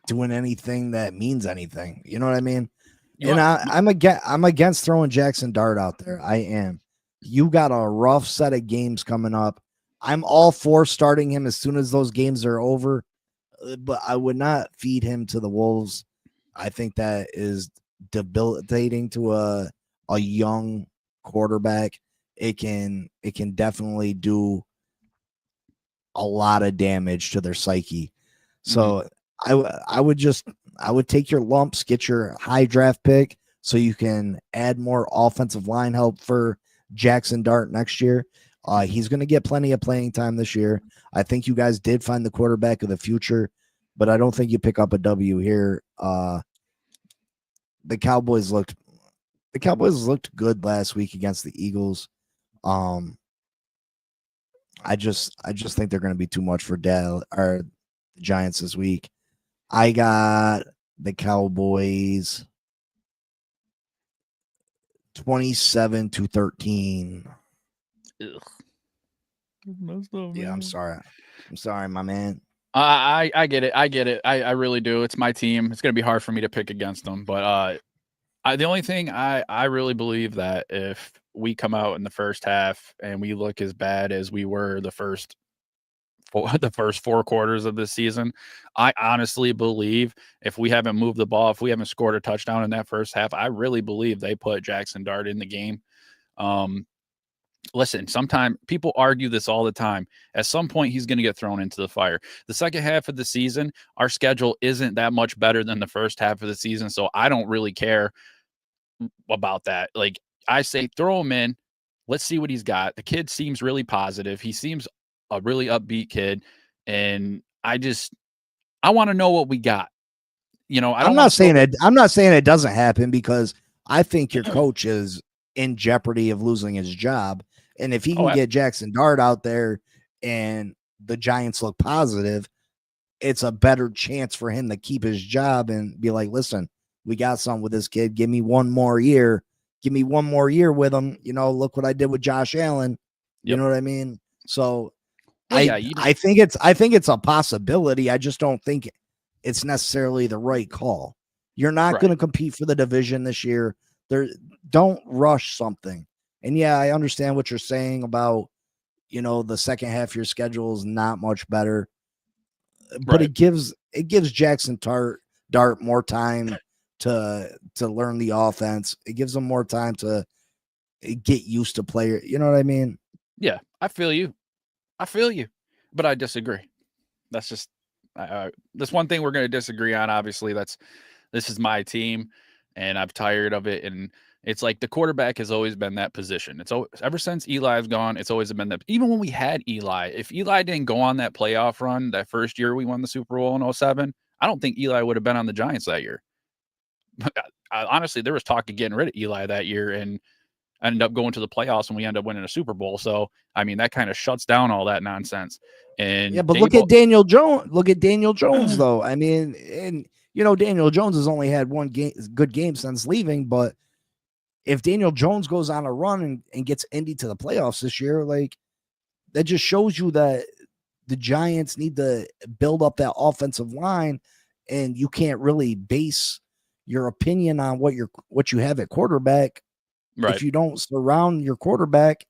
S3: doing anything that means anything. You know what I mean? I'm against throwing Jackson Dart out there. I am. You got a rough set of games coming up. I'm all for starting him as soon as those games are over, but I would not feed him to the Wolves. I think that is debilitating to a young quarterback. It can definitely do a lot of damage to their psyche. So I would take your lumps, get your high draft pick so you can add more offensive line help for Jackson Dart next year. He's going to get plenty of playing time this year. I think you guys did find the quarterback of the future, but I don't think you pick up a W here. The Cowboys looked good last week against the Eagles. I just think they're going to be too much for the Giants this week. I got the Cowboys 27-13. Yeah, I'm sorry, my man.
S4: I get it. I really do. It's my team. It's going to be hard for me to pick against them. But the only thing I really believe that if we come out in the first half and we look as bad as we were the first 4 quarters of this season, I honestly believe if we haven't moved the ball, if we haven't scored a touchdown in that first half, I really believe they put Jackson Dart in the game. Listen, sometimes people argue this all the time. At some point, he's going to get thrown into the fire. The second half of the season, our schedule isn't that much better than the first half of the season, so I don't really care about that. Like, I say, throw him in. Let's see what he's got. The kid seems really positive. He seems a really upbeat kid, and I want to know what we got. You know,
S3: I'm not saying it doesn't happen, because I think your coach is in jeopardy of losing his job. And if he can get Jackson Dart out there and the Giants look positive, it's a better chance for him to keep his job and be like, listen, we got something with this kid. Give me one more year. Give me one more year with him. You know, look what I did with Josh Allen. You know what I mean? So I think it's a possibility. I just don't think it's necessarily the right call. You're not going to compete for the division this year. Don't rush something. And yeah, I understand what you're saying about, you know, the second half of your schedule is not much better, but it gives Jackson Dart more time to learn the offense. It gives him more time to get used to player. You know what I mean?
S4: Yeah, I feel you, but I disagree. That's just that's one thing we're going to disagree on. Obviously, this is my team, and I'm tired of it. And it's like the quarterback has always been that position. It's ever since Eli's gone, it's always been that. Even when we had Eli, if Eli didn't go on that playoff run that first year we won the Super Bowl in 2007, I don't think Eli would have been on the Giants that year. Honestly, there was talk of getting rid of Eli that year, and ended up going to the playoffs, and we ended up winning a Super Bowl. So, I mean, that kind of shuts down all that nonsense. And
S3: yeah, but look at Daniel Jones. Look at Daniel Jones, though. I mean, and you know, Daniel Jones has only had one good game since leaving, but if Daniel Jones goes on a run and gets Indy to the playoffs this year, like, that just shows you that the Giants need to build up that offensive line, and you can't really base your opinion on what you have at quarterback if you don't surround your quarterback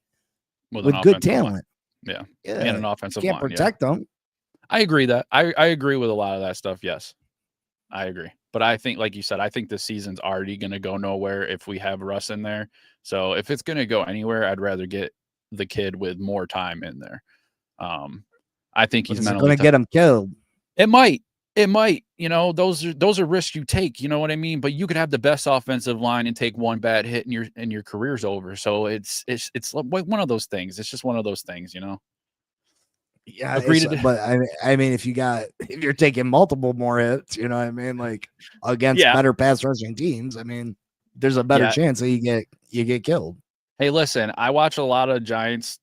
S3: with good talent.
S4: Yeah. And an offensive line.
S3: Can't protect them.
S4: I agree that. I agree with a lot of that stuff. Yes, I agree. But I think, like you said, I think the season's already going to go nowhere if we have Russ in there. So if it's going to go anywhere, I'd rather get the kid with more time in there. I think he's mentally
S3: going to get him killed.
S4: It might. Those are risks you take. You know what I mean? But you could have the best offensive line and take one bad hit and your career's over. So it's like one of those things. It's just one of those things.
S3: Yeah, but I mean, if you're taking multiple more hits, you know what I mean, like against better pass rushing teams, I mean, there's a better chance that you get killed.
S4: Hey, listen, I watch a lot of Giants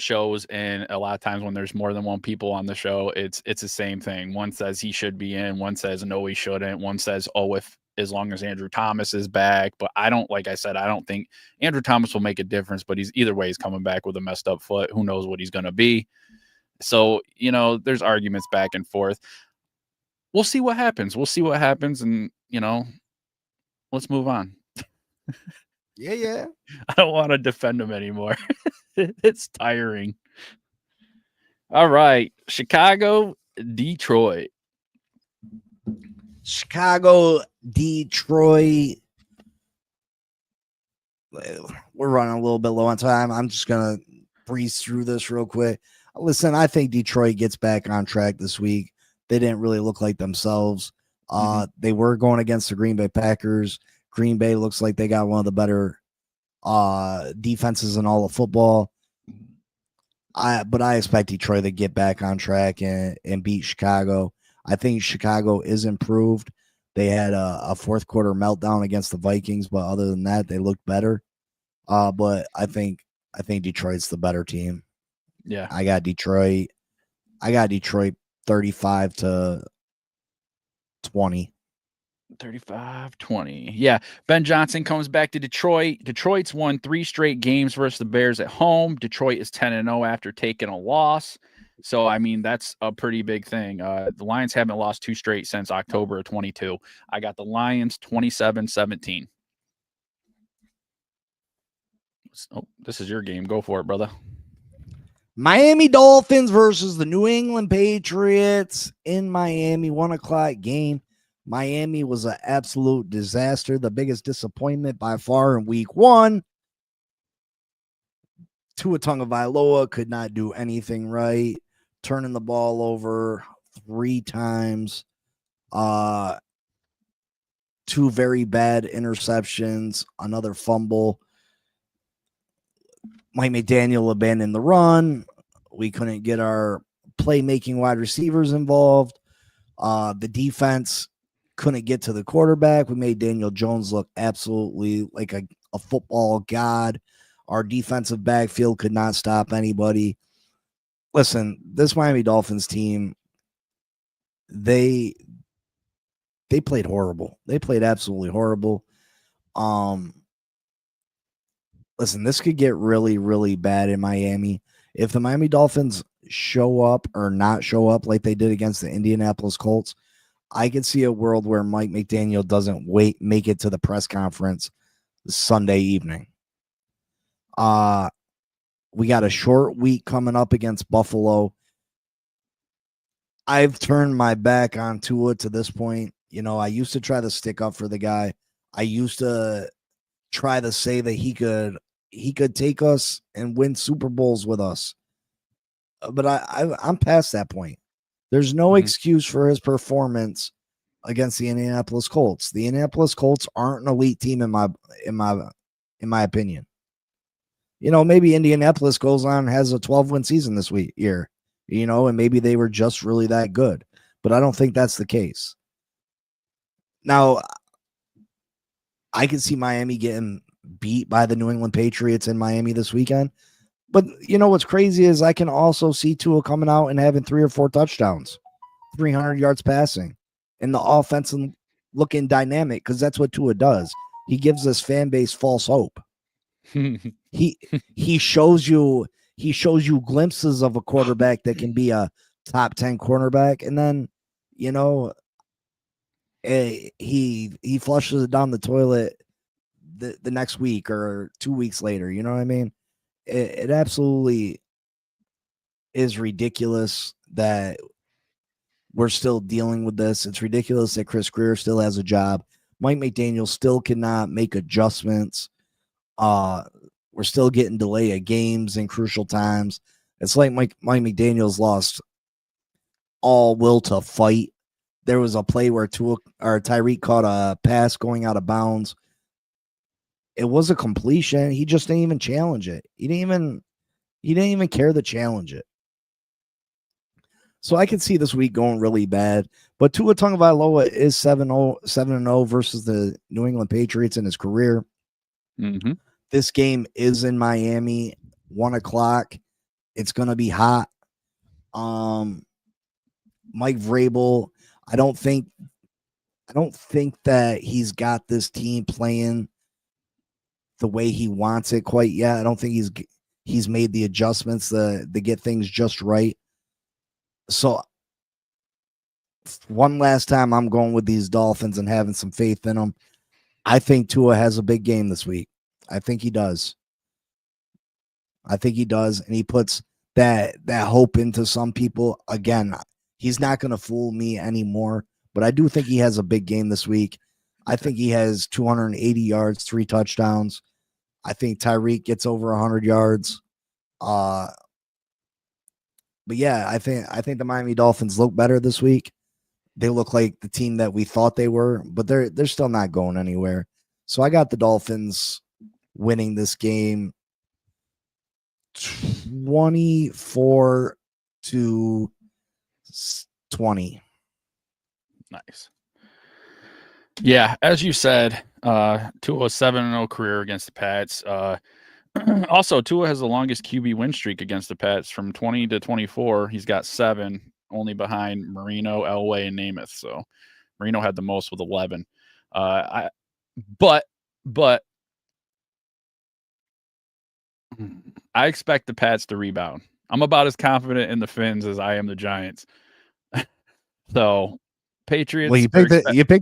S4: shows, and a lot of times when there's more than one people on the show, it's the same thing. One says he should be in, one says no, he shouldn't. One says, oh, if as long as Andrew Thomas is back. But I don't think Andrew Thomas will make a difference. But either way, he's coming back with a messed up foot. Who knows what he's going to be? So, there's arguments back and forth. We'll see what happens. And, let's move on.
S3: Yeah.
S4: I don't want to defend him anymore. It's tiring. All right. Chicago, Detroit.
S3: We're running a little bit low on time. I'm just going to breeze through this real quick. Listen, I think Detroit gets back on track this week. They didn't really look like themselves. They were going against the Green Bay Packers. Green Bay looks like they got one of the better defenses in all of football. But I expect Detroit to get back on track and beat Chicago. I think Chicago is improved. They had a fourth quarter meltdown against the Vikings, but other than that, they looked better. But I think Detroit's the better team.
S4: Yeah.
S3: I got Detroit 35-20.
S4: 35-20. Yeah. Ben Johnson comes back to Detroit. Detroit's won 3 straight games versus the Bears at home. Detroit is 10-0 after taking a loss. So, I mean, that's a pretty big thing. The Lions haven't lost 2 straight since October of 22. I got the Lions 27-17. Oh, this is your game. Go for it, brother.
S3: Miami Dolphins versus the New England Patriots in Miami, 1:00 game. Miami was an absolute disaster. The biggest disappointment by far in week 1. Tua Tagovailoa could not do anything right. Turning the ball over 3 times. 2 very bad interceptions. Another fumble. Mike McDaniel abandoned the run. We couldn't get our playmaking wide receivers involved. The defense couldn't get to the quarterback. We made Daniel Jones look absolutely like a football god. Our defensive backfield could not stop anybody. Listen, this Miami Dolphins team, they played horrible. They played absolutely horrible. Listen, this could get really, really bad in Miami. If the Miami Dolphins show up or not show up like they did against the Indianapolis Colts, I could see a world where Mike McDaniel doesn't make it to the press conference Sunday evening. We got a short week coming up against Buffalo. I've turned my back on Tua to this point. I used to try to stick up for the guy. I used to try to say that he could take us and win Super Bowls with us. But I'm past that point. There's no excuse for his performance against the Indianapolis Colts. The Indianapolis Colts aren't an elite team in my opinion. Maybe Indianapolis goes on and has a 12-win season this year, and maybe they were just really that good. But I don't think that's the case. Now, I can see Miami getting beat by the New England Patriots in Miami this weekend. But what's crazy is I can also see Tua coming out and having 3 or 4 touchdowns, 300 yards passing, and the offense looking dynamic, because that's what Tua does. He gives this fan base false hope. he shows you glimpses of a quarterback that can be a top 10 cornerback, and then he flushes it down the toilet the next week or 2 weeks later. You know what I mean? It absolutely is ridiculous that we're still dealing with this. It's ridiculous that Chris Greer still has a job. Mike McDaniel still cannot make adjustments. We're still getting delay of games in crucial times. It's like Mike McDaniel's lost all will to fight. There was a play where Tyreek caught a pass going out of bounds. It was a completion. He just didn't even challenge it. He didn't even care to challenge it. So I could see this week going really bad. But Tua Tagovailoa is 7-0 versus the New England Patriots in his career.
S4: Mm-hmm.
S3: This game is in Miami, 1:00. It's gonna be hot. Mike Vrabel, I don't think that he's got this team playing the way he wants it quite yet. I don't think he's made the adjustments to get things just right. So one last time, I'm going with these Dolphins and having some faith in them. I think Tua has a big game this week. I think he does. And he puts that hope into some people. Again, he's not going to fool me anymore, but I do think he has a big game this week. I think he has 280 yards, 3 touchdowns. I think Tyreek gets over 100 yards. But yeah, I think the Miami Dolphins look better this week. They look like the team that we thought they were, but they're still not going anywhere. So I got the Dolphins winning this game 24-20.
S4: Nice. Yeah, as you said, Tua 7-0 career against the Pats. Also, Tua has the longest QB win streak against the Pats from 20 to 24. He's got 7, only behind Marino, Elway, and Namath. So Marino had the most with 11. But I expect the Pats to rebound. I'm about as confident in the Finns as I am the Giants. So Patriots.
S3: Well, you picked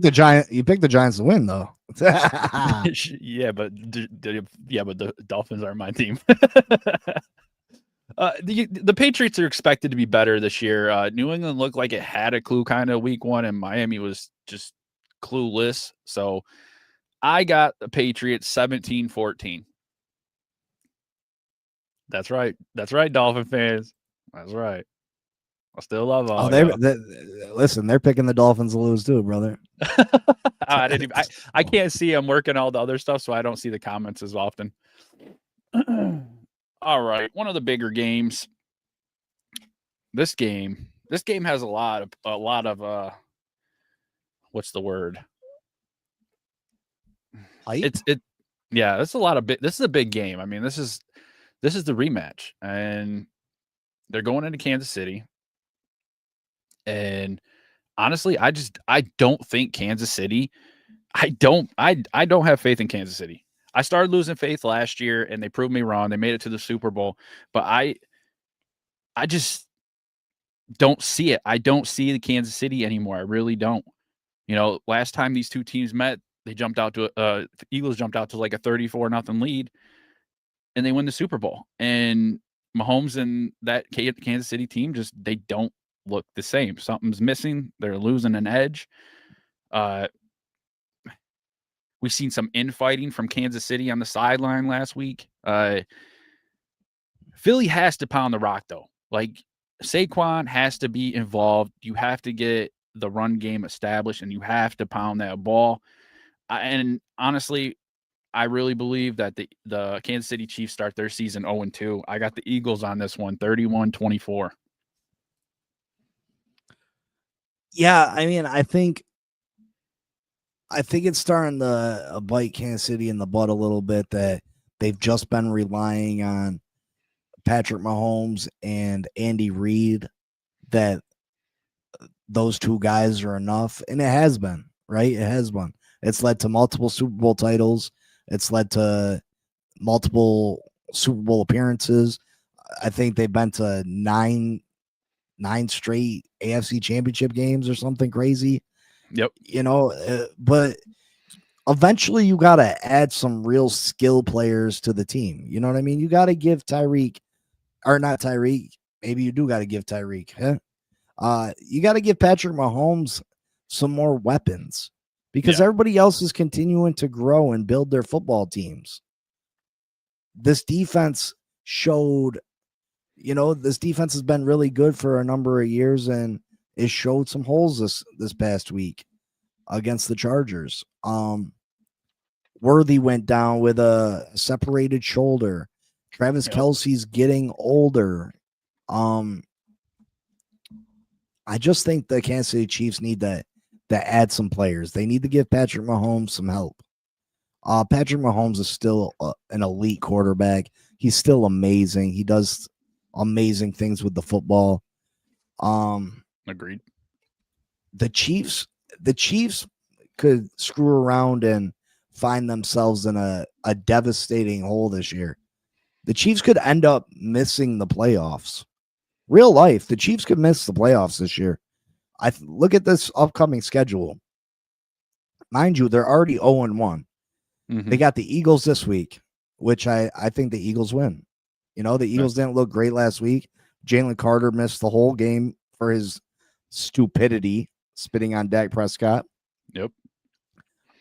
S3: the Giants to win though.
S4: Yeah, but the Dolphins are my team. The Patriots are expected to be better this year. New England looked like it had a clue kind of week 1, and Miami was just clueless. So I got the Patriots 17-14. That's right, Dolphin fans. That's right. I still love all.
S3: Listen, they're picking the Dolphins to lose too, brother.
S4: I can't see them working all the other stuff, so I don't see the comments as often. All right, one of the bigger games. This game has a lot of what's the word?
S3: Hype?
S4: Yeah, that's a lot of this is a big game. I mean, this is the rematch, and they're going into Kansas City. And honestly, I don't think Kansas City. I don't have faith in Kansas City. I started losing faith last year, and they proved me wrong. They made it to the Super Bowl, but I just don't see it. I don't see the Kansas City anymore. I really don't. You know, last time these two teams met, they jumped out to the Eagles jumped out to like a 34-0 lead, and they win the Super Bowl. And Mahomes and that Kansas City team they don't look the same. Something's missing. They're losing an edge. We've seen some infighting from Kansas City on the sideline last week. Philly has to pound the rock, though. Like, Saquon has to be involved. You have to get the run game established, and you have to pound that ball. And honestly, I really believe that the Kansas City Chiefs start their season 0-2. I got the Eagles on this one, 31-24.
S3: Yeah, I mean, I think it's starting to bite Kansas City in the butt a little bit that they've just been relying on Patrick Mahomes and Andy Reid, that those two guys are enough. And it has been, right? It has been. It's led to multiple Super Bowl titles. It's led to multiple Super Bowl appearances. I think they've been to nine straight AFC championship games or something crazy.
S4: Yep.
S3: You know, but eventually you got to add some real skill players to the team. You know what I mean? You got to give Tyreek, or not Tyreek. Maybe you do got to give Tyreek You got to give Patrick Mahomes some more weapons because
S4: Yeah.
S3: everybody else is continuing to grow and build their football teams. This defense showed, this defense has been really good for a number of years, and it showed some holes this past week against the Chargers. Worthy went down with a separated shoulder. Travis
S4: Yep.
S3: Kelce's getting older. I just think the Kansas City Chiefs need to add some players. They need to give Patrick Mahomes some help. Patrick Mahomes is still an elite quarterback. He's still amazing. He does amazing things with the football.
S4: Agreed.
S3: The Chiefs could screw around and find themselves in a devastating hole this year. The Chiefs could end up missing the playoffs. Real life, the Chiefs could miss the playoffs this year. Look at this upcoming schedule. Mind you, they're already 0-1.
S4: Mhm.
S3: They got the Eagles this week, which I think the Eagles win. The Eagles didn't look great last week. Jalen Carter missed the whole game for his stupidity, spitting on Dak Prescott.
S4: Yep.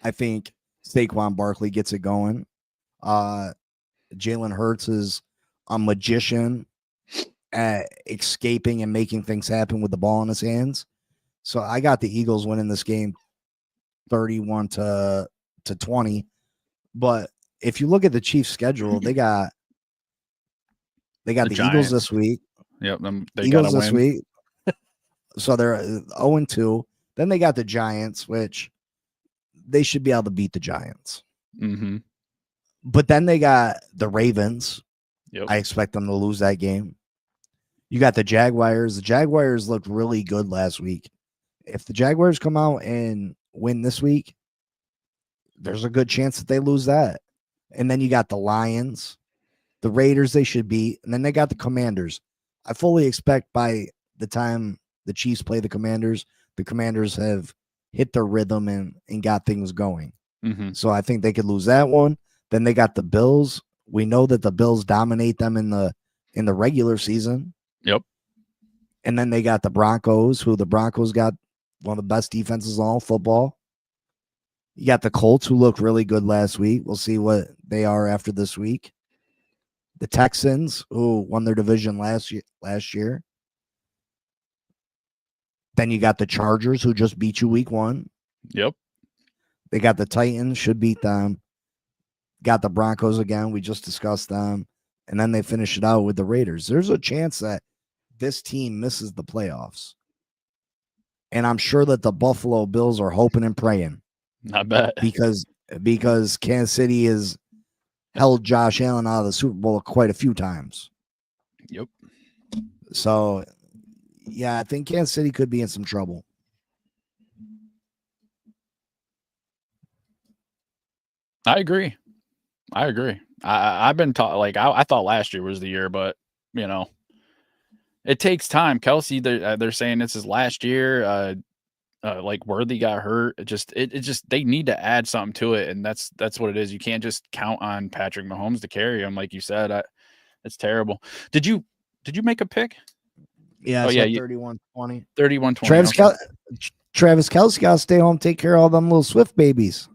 S3: I think Saquon Barkley gets it going. Jalen Hurts is a magician at escaping and making things happen with the ball in his hands. So I got the Eagles winning this game 31-20. But if you look at the Chiefs' schedule, they got the Eagles
S4: Giants.
S3: this week.
S4: Yep. They
S3: Eagles
S4: gotta
S3: this
S4: win.
S3: week. So they're 0-2. Then they got the Giants, which they should be able to beat the Giants.
S4: Mm-hmm.
S3: But then they got the Ravens.
S4: Yep.
S3: I expect them to lose that game. You got the Jaguars. The Jaguars looked really good last week. If the Jaguars come out and win this week, there's a good chance that they lose that. And then you got the Lions, the Raiders they should beat, and then they got the Commanders. I fully expect by the time the Chiefs play the Commanders have hit their rhythm and got things going.
S4: Mm-hmm.
S3: So I think they could lose that one. Then they got the Bills. We know that the Bills dominate them in the regular season.
S4: Yep.
S3: And then they got the Broncos, who the Broncos got one of the best defenses in all football. You got the Colts, who looked really good last week. We'll see what they are after this week. The Texans, who won their division last year. Then you got the Chargers, who just beat you week 1.
S4: Yep.
S3: They got the Titans, should beat them. Got the Broncos again. We just discussed them. And then they finish it out with the Raiders. There's a chance that this team misses the playoffs. And I'm sure that the Buffalo Bills are hoping and praying
S4: Not bad.
S3: because Kansas City has held Josh Allen out of the Super Bowl quite a few times.
S4: Yep.
S3: So, yeah, I think Kansas City could be in some trouble.
S4: I agree. I've been taught, I thought last year was the year, but it takes time. Kelsey, they're saying this is last year. Worthy got hurt. It just they need to add something to it, and that's what it is. You can't just count on Patrick Mahomes to carry him, like you said. It's terrible. Did you make a pick?
S3: Yeah,
S4: Oh,
S3: it's
S4: yeah,
S3: like
S4: you-
S3: 31-20.
S4: 31-20.
S3: Travis Kelce got to stay home, take care of all them little Swift babies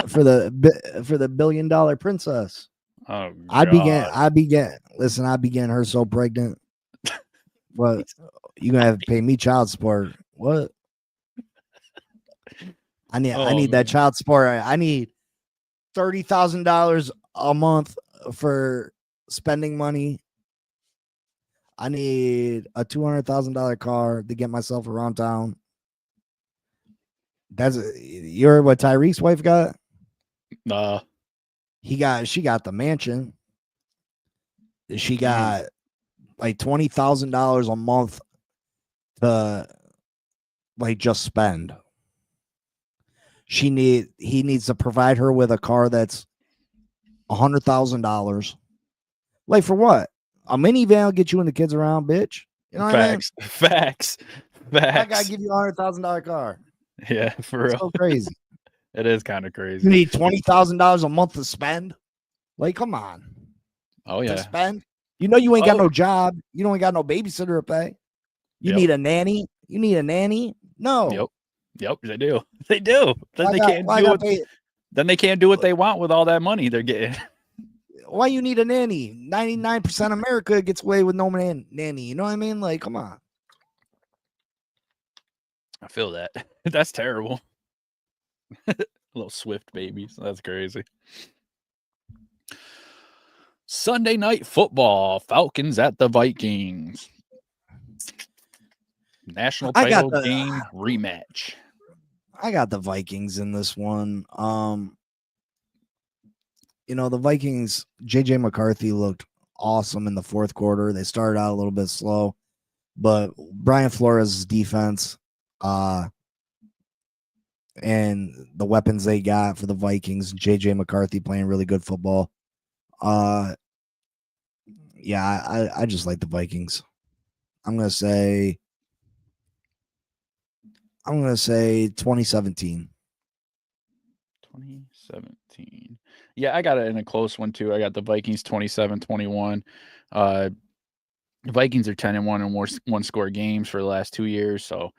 S3: for the $1 billion princess.
S4: Oh,
S3: I'd
S4: God.
S3: be getting her so pregnant. But you gonna have to pay me child support. What? I need
S4: Oh,
S3: that child support. I need $30,000 a month for spending money. I need a $200,000 car to get myself around town. You heard what Tyreek's wife got? She got the mansion. She got like $20,000 a month to just spend. He needs to provide her with a car that's $100,000. Like for what? A minivan will get you and the kids around, bitch. You know what I mean?
S4: Facts.
S3: I gotta give you a $100,000 car.
S4: Yeah, for
S3: It's
S4: real.
S3: so crazy.
S4: It is kind of
S3: You
S4: crazy.
S3: need $20,000 a month to spend. Like, come on.
S4: Oh
S3: To
S4: yeah.
S3: spend. You know you ain't got
S4: Oh.
S3: no job. You don't got no babysitter to pay. You
S4: Yep.
S3: need a nanny? You need a nanny? No.
S4: Yep, they do. They do. Then
S3: Why
S4: they
S3: got-
S4: can't
S3: why
S4: do
S3: got
S4: it.
S3: paid-
S4: Then they can't do what they want with all that money they're getting.
S3: Why you need a nanny? 99% of America gets away with no nanny. You know what I mean? Like, come on.
S4: I feel that. That's terrible. Little Swift babies. That's crazy. Sunday night football. Falcons at the Vikings. National
S3: I got
S4: title
S3: the-
S4: game rematch.
S3: I got the Vikings in this one. The Vikings, JJ McCarthy looked awesome in the fourth quarter. They started out a little bit slow, but Brian Flores' defense, and the weapons they got for the Vikings, JJ McCarthy playing really good football. I just like the Vikings. I'm gonna say 2017.
S4: 2017. Yeah, I got it in a close one too. I got the Vikings 27-21. Vikings are 10-1 in one score games for the last 2 years. So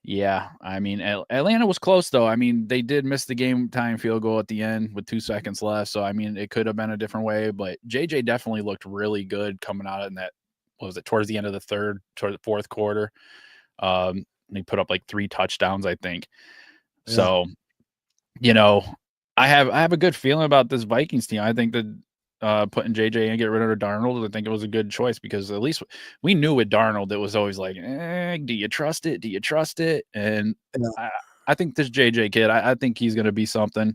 S4: yeah, I mean Atlanta was close though. I mean, they did miss the game time field goal at the end with 2 seconds left. So I mean, it could have been a different way, but JJ definitely looked really good coming out in that, what was it, towards the end of the toward the fourth quarter. He put up like 3 touchdowns, I think.
S3: Yeah.
S4: So, I have a good feeling about this Vikings team. I think that putting JJ and get rid of Darnold, I think it was a good choice because at least we knew with Darnold, it was always like, do you trust it? Do you trust it? And
S3: Yeah.
S4: I think this JJ kid, I think he's going to be something.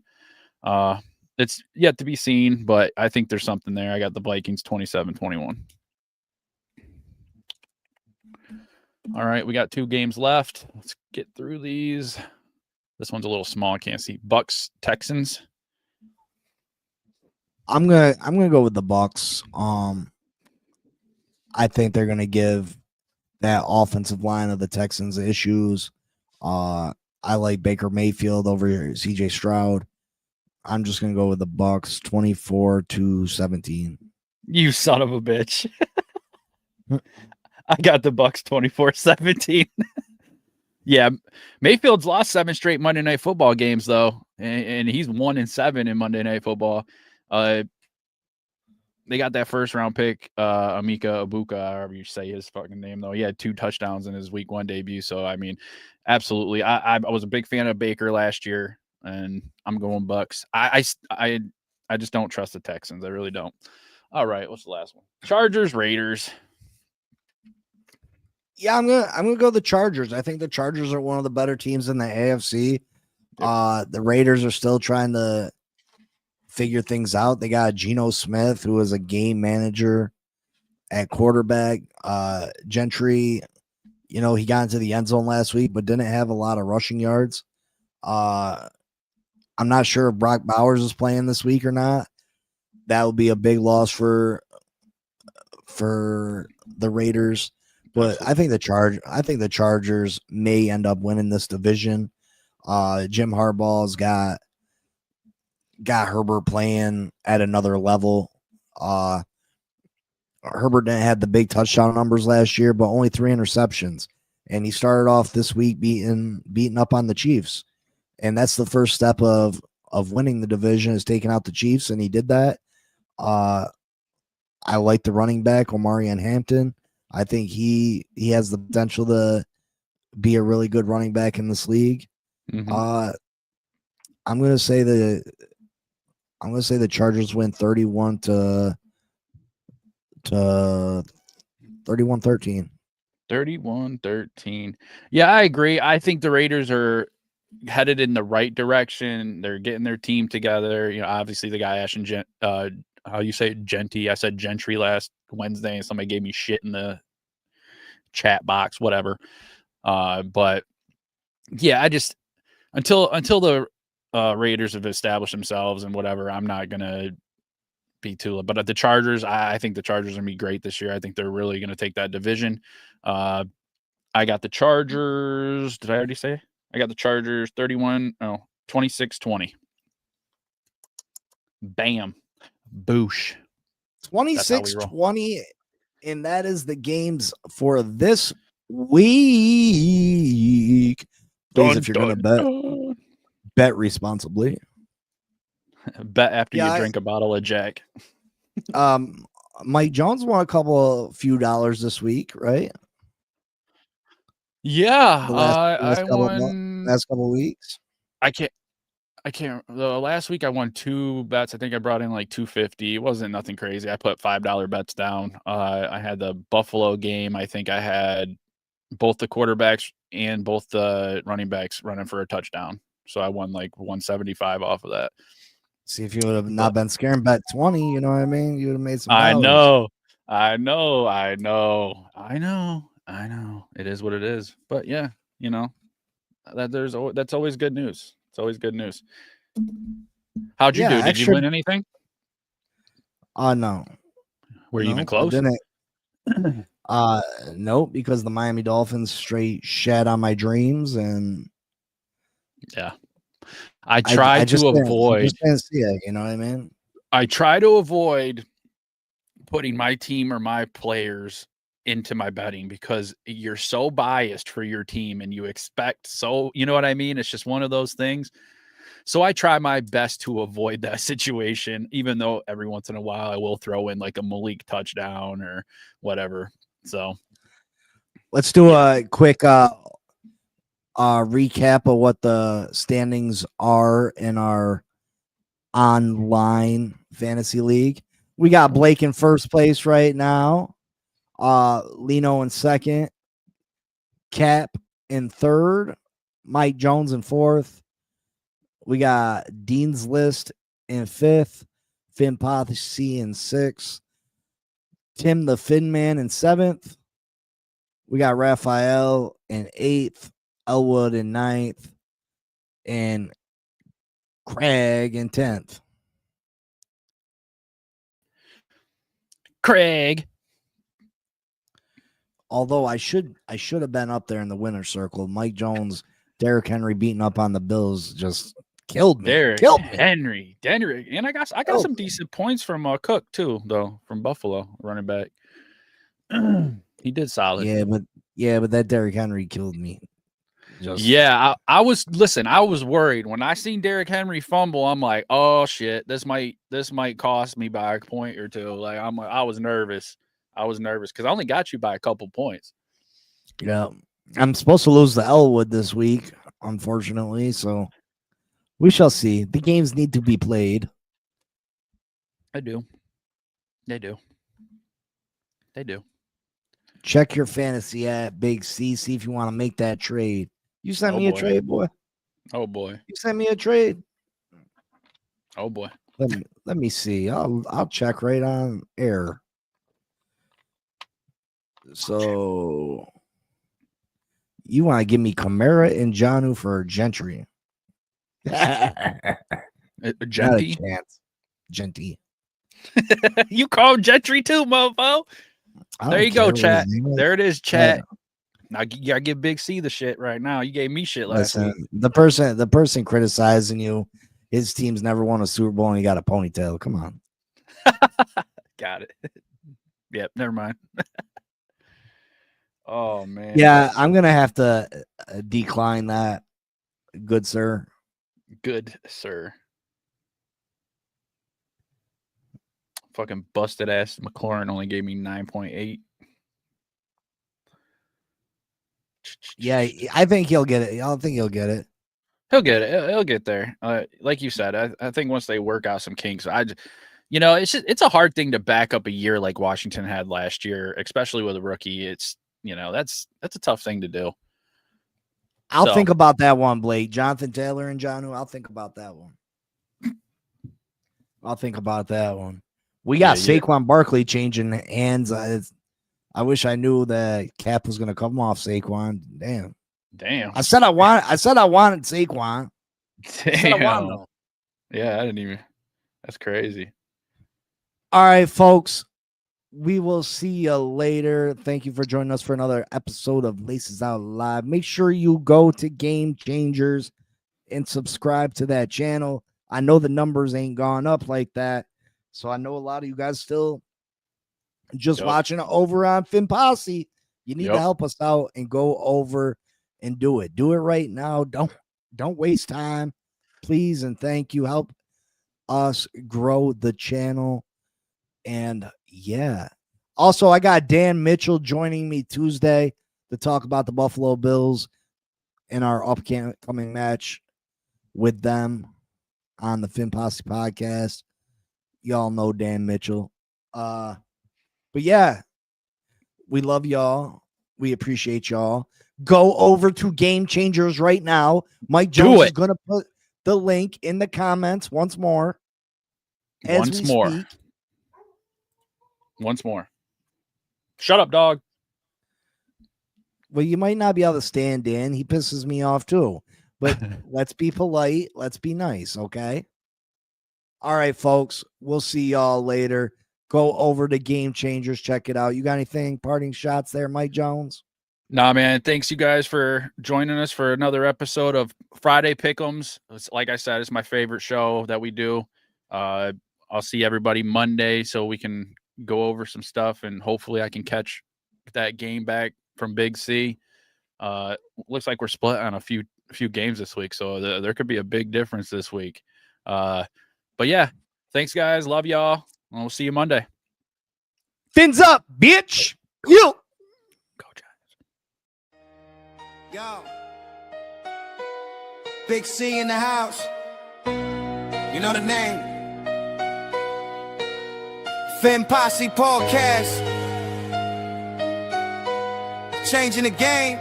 S4: It's yet to be seen, but I think there's something there. I got the Vikings 27-21. All right, we got 2 games left. Let's get through these. This one's a little small. I can't see. Bucks, Texans.
S3: I'm gonna go with the Bucks. I think they're gonna give that offensive line of the Texans issues. I like Baker Mayfield over CJ Stroud. I'm just gonna go with the Bucks 24-17.
S4: You son of a bitch. I got the Bucks 24-17. Yeah, Mayfield's lost 7 straight Monday Night Football games though, and he's 1-7 in Monday Night Football. They got that first round pick, Emeka Egbuka, however you say his fucking name though. He had 2 touchdowns in his week 1 debut. So I mean, absolutely, I was a big fan of Baker last year, and I'm going Bucks. I just don't trust the Texans. I really don't. All right, what's the last one? Chargers, Raiders.
S3: Yeah, I'm gonna go the Chargers. I think the Chargers are one of the better teams in the AFC.
S4: Yep.
S3: The Raiders are still trying to figure things out. They got Geno Smith, who is a game manager at quarterback. Gentry, he got into the end zone last week, but didn't have a lot of rushing yards. I'm not sure if Brock Bowers is playing this week or not. That would be a big loss for the Raiders. But I think the Chargers may end up winning this division. Jim Harbaugh's got Herbert playing at another level. Herbert didn't have the big touchdown numbers last year, but only 3 interceptions. And he started off this week beating up on the Chiefs. And that's the first step of winning the division, is taking out the Chiefs, and he did that. I like the running back, Omarion Hampton. I think he has the potential to be a really good running back in this league.
S4: Mm-hmm.
S3: I'm gonna say the Chargers win 31-13.
S4: 31-13. Yeah, I agree. I think the Raiders are headed in the right direction. They're getting their team together. Obviously the guy Ashton how you say it, Genty. I said Gentry last Wednesday, and somebody gave me shit in the chat box, whatever. But yeah, I just until the Raiders have established themselves and whatever, I'm not gonna be too. But at the Chargers, I think the Chargers are gonna be great this year. I think they're really gonna take that division. I got the Chargers. Did I already say? I got the Chargers 26-20. Bam. Boosh.
S3: 26-20, and that is the games for this week. Please, if you're gonna
S4: dun.
S3: bet responsibly.
S4: Bet after
S3: Yeah,
S4: you drink a bottle of Jack.
S3: Mike Jones won few dollars this week, right?
S4: Yeah,
S3: The last
S4: won.
S3: couple weeks.
S4: I can't. The last week I won 2 bets. I think I brought in like 250. It wasn't nothing crazy. I put $5 bets down. I had the Buffalo game. I think I had both the quarterbacks and both the running backs running for a touchdown. So I won like 175 off of that.
S3: See, if you would have not been scared, bet 20, you know what I mean? You would have made some
S4: I
S3: dollars.
S4: know. It is what it is. But yeah, that's always good news. It's always good news. How'd you do? Did you win anything?
S3: No.
S4: Were you even close?
S3: Didn't. Nope, because the Miami Dolphins straight shed on my dreams, and
S4: yeah, I tried to avoid.
S3: Just didn't see it, you know what I mean?
S4: I try to avoid putting my team or my players into my betting because you're so biased for your team and you expect you know what I mean? It's just one of those things. So I try my best to avoid that situation, even though every once in a while I will throw in like a Malik touchdown or whatever. So
S3: let's do a quick recap of what the standings are in our online fantasy league. We got Blake in first place right now. Lino in second, Cap in third, Mike Jones in fourth. We got Dean's List in fifth, Finn Pothcy in sixth, Tim the Fin Man in seventh. We got Raphael in eighth, Elwood in ninth, and Craig in 10th.
S4: Craig.
S3: Although I should have been up there in the winner's circle. Mike Jones, Derrick Henry beating up on the Bills just killed me.
S4: Derrick Henry. And I got some decent points from Cook too, though, from Buffalo, running back. He did solid.
S3: Yeah, but that Derrick Henry killed me.
S4: I was worried when I seen Derrick Henry fumble. I'm like, oh shit, this might cost me by a point or two. Like I was nervous. Because I only got you by a couple points.
S3: Yeah, I'm supposed to lose the Elwood this week, unfortunately. So we shall see. The games need to be played.
S4: They do.
S3: Check your fantasy at Big C. See if you want to make that trade. You sent me a trade, boy.
S4: Oh boy.
S3: You sent me a trade.
S4: Oh boy.
S3: Let me see. I'll check right on air. So you want to give me Kamara and Jonnu for Gentry?
S4: Genty?
S3: Genty.
S4: You call him Gentry too, mofo. There you go, chat. There it is, chat. Now you gotta give Big C the shit right now. You gave me shit last week.
S3: The person criticizing you, his team's never won a Super Bowl and he got a ponytail. Come on.
S4: Got it. Yep, never mind. Oh man.
S3: Yeah, I'm gonna have to decline that. Good sir.
S4: Fucking busted ass McLaurin only gave me 9.8.
S3: Yeah, I think he'll get it. I don't think he'll get it.
S4: He'll get it. He'll get there. Like you said, I think once they work out some kinks, it's a hard thing to back up a year like Washington had last year, especially with a rookie. It's that's a tough thing to do.
S3: I'll think about that one, Blake. Jonathan Taylor and Jonnu. I'll think about that one. We got Saquon Barkley changing hands. I wish I knew that Cap was going to come off Saquon. Damn. I said I wanted Saquon.
S4: Damn. Yeah, I didn't even. That's crazy.
S3: All right, folks. We will see you later. Thank you for joining us for another episode of Laces Out Live. Make sure you go to Game Changers and subscribe to that channel. I know the numbers ain't gone up like that, so I know a lot of you guys still just watching it over on Finn Posse. You need to
S4: Yep.
S3: help us out and go over and do it. Do it right now. Don't waste time. Please and thank you. Help us grow the channel. And yeah. Also, I got Dan Mitchell joining me Tuesday to talk about the Buffalo Bills in our upcoming match with them on the Finn Posse podcast. Y'all know Dan Mitchell. But yeah, we love y'all. We appreciate y'all. Go over to Game Changers right now. Mike Jones is going to put the link in the comments once more.
S4: Once more. Shut up, dog.
S3: Well, you might not be able to stand Dan. He pisses me off too. But let's be polite. Let's be nice, okay? All right, folks. We'll see y'all later. Go over to Game Changers. Check it out. You got anything? Parting shots there, Mike Jones?
S4: Nah, man. Thanks you guys for joining us for another episode of Friday Pick'ems. Like I said, it's my favorite show that we do. I'll see everybody Monday so we can go over some stuff, and hopefully I can catch that game back from Big C. Looks like we're split on a few games this week, so there could be a big difference this week. But yeah, thanks guys. Love y'all. And we'll see you Monday.
S3: Fins up, bitch. You.
S4: Go Giants.
S5: Yo. Big C in the house. You know the name. Finn Posse Podcast. Changing the game.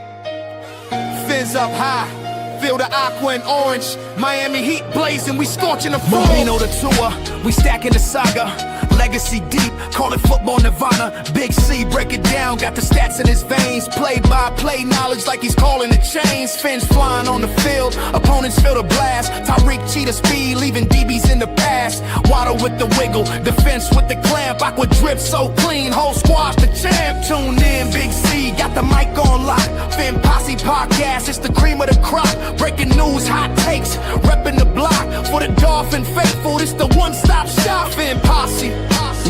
S5: Fins up high. Feel the aqua and orange. Miami Heat blazing. We scorching the floor. Marino the tour. We stacking the saga. Legacy deep, call it football nirvana. Big C, break it down, got the stats in his veins. Play-by-play knowledge like he's calling the chains. Fins flying on the field, opponents feel the blast. Tyreek cheetah speed, leaving DBs in the past. Waddle with the wiggle, defense with the clamp. Aqua drip so clean, whole squash the champ. Tune in, Big C, got the mic on lock. Finn Posse Podcast, it's the cream of the crop. Breaking news, hot takes, repping the block. For the Dolphin faithful, it's the one-stop shop. Finn Posse.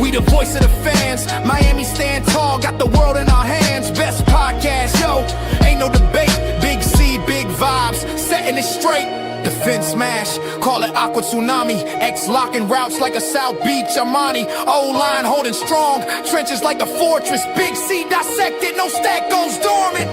S5: We the voice of the fans. Miami stand tall, got the world in our hands. Best podcast, yo, ain't no debate. Big C, big vibes, setting it straight. Defense smash, call it Aqua Tsunami. X locking routes like a South Beach Armani. O-line holding strong, trenches like a fortress. Big C dissected, no stack goes dormant.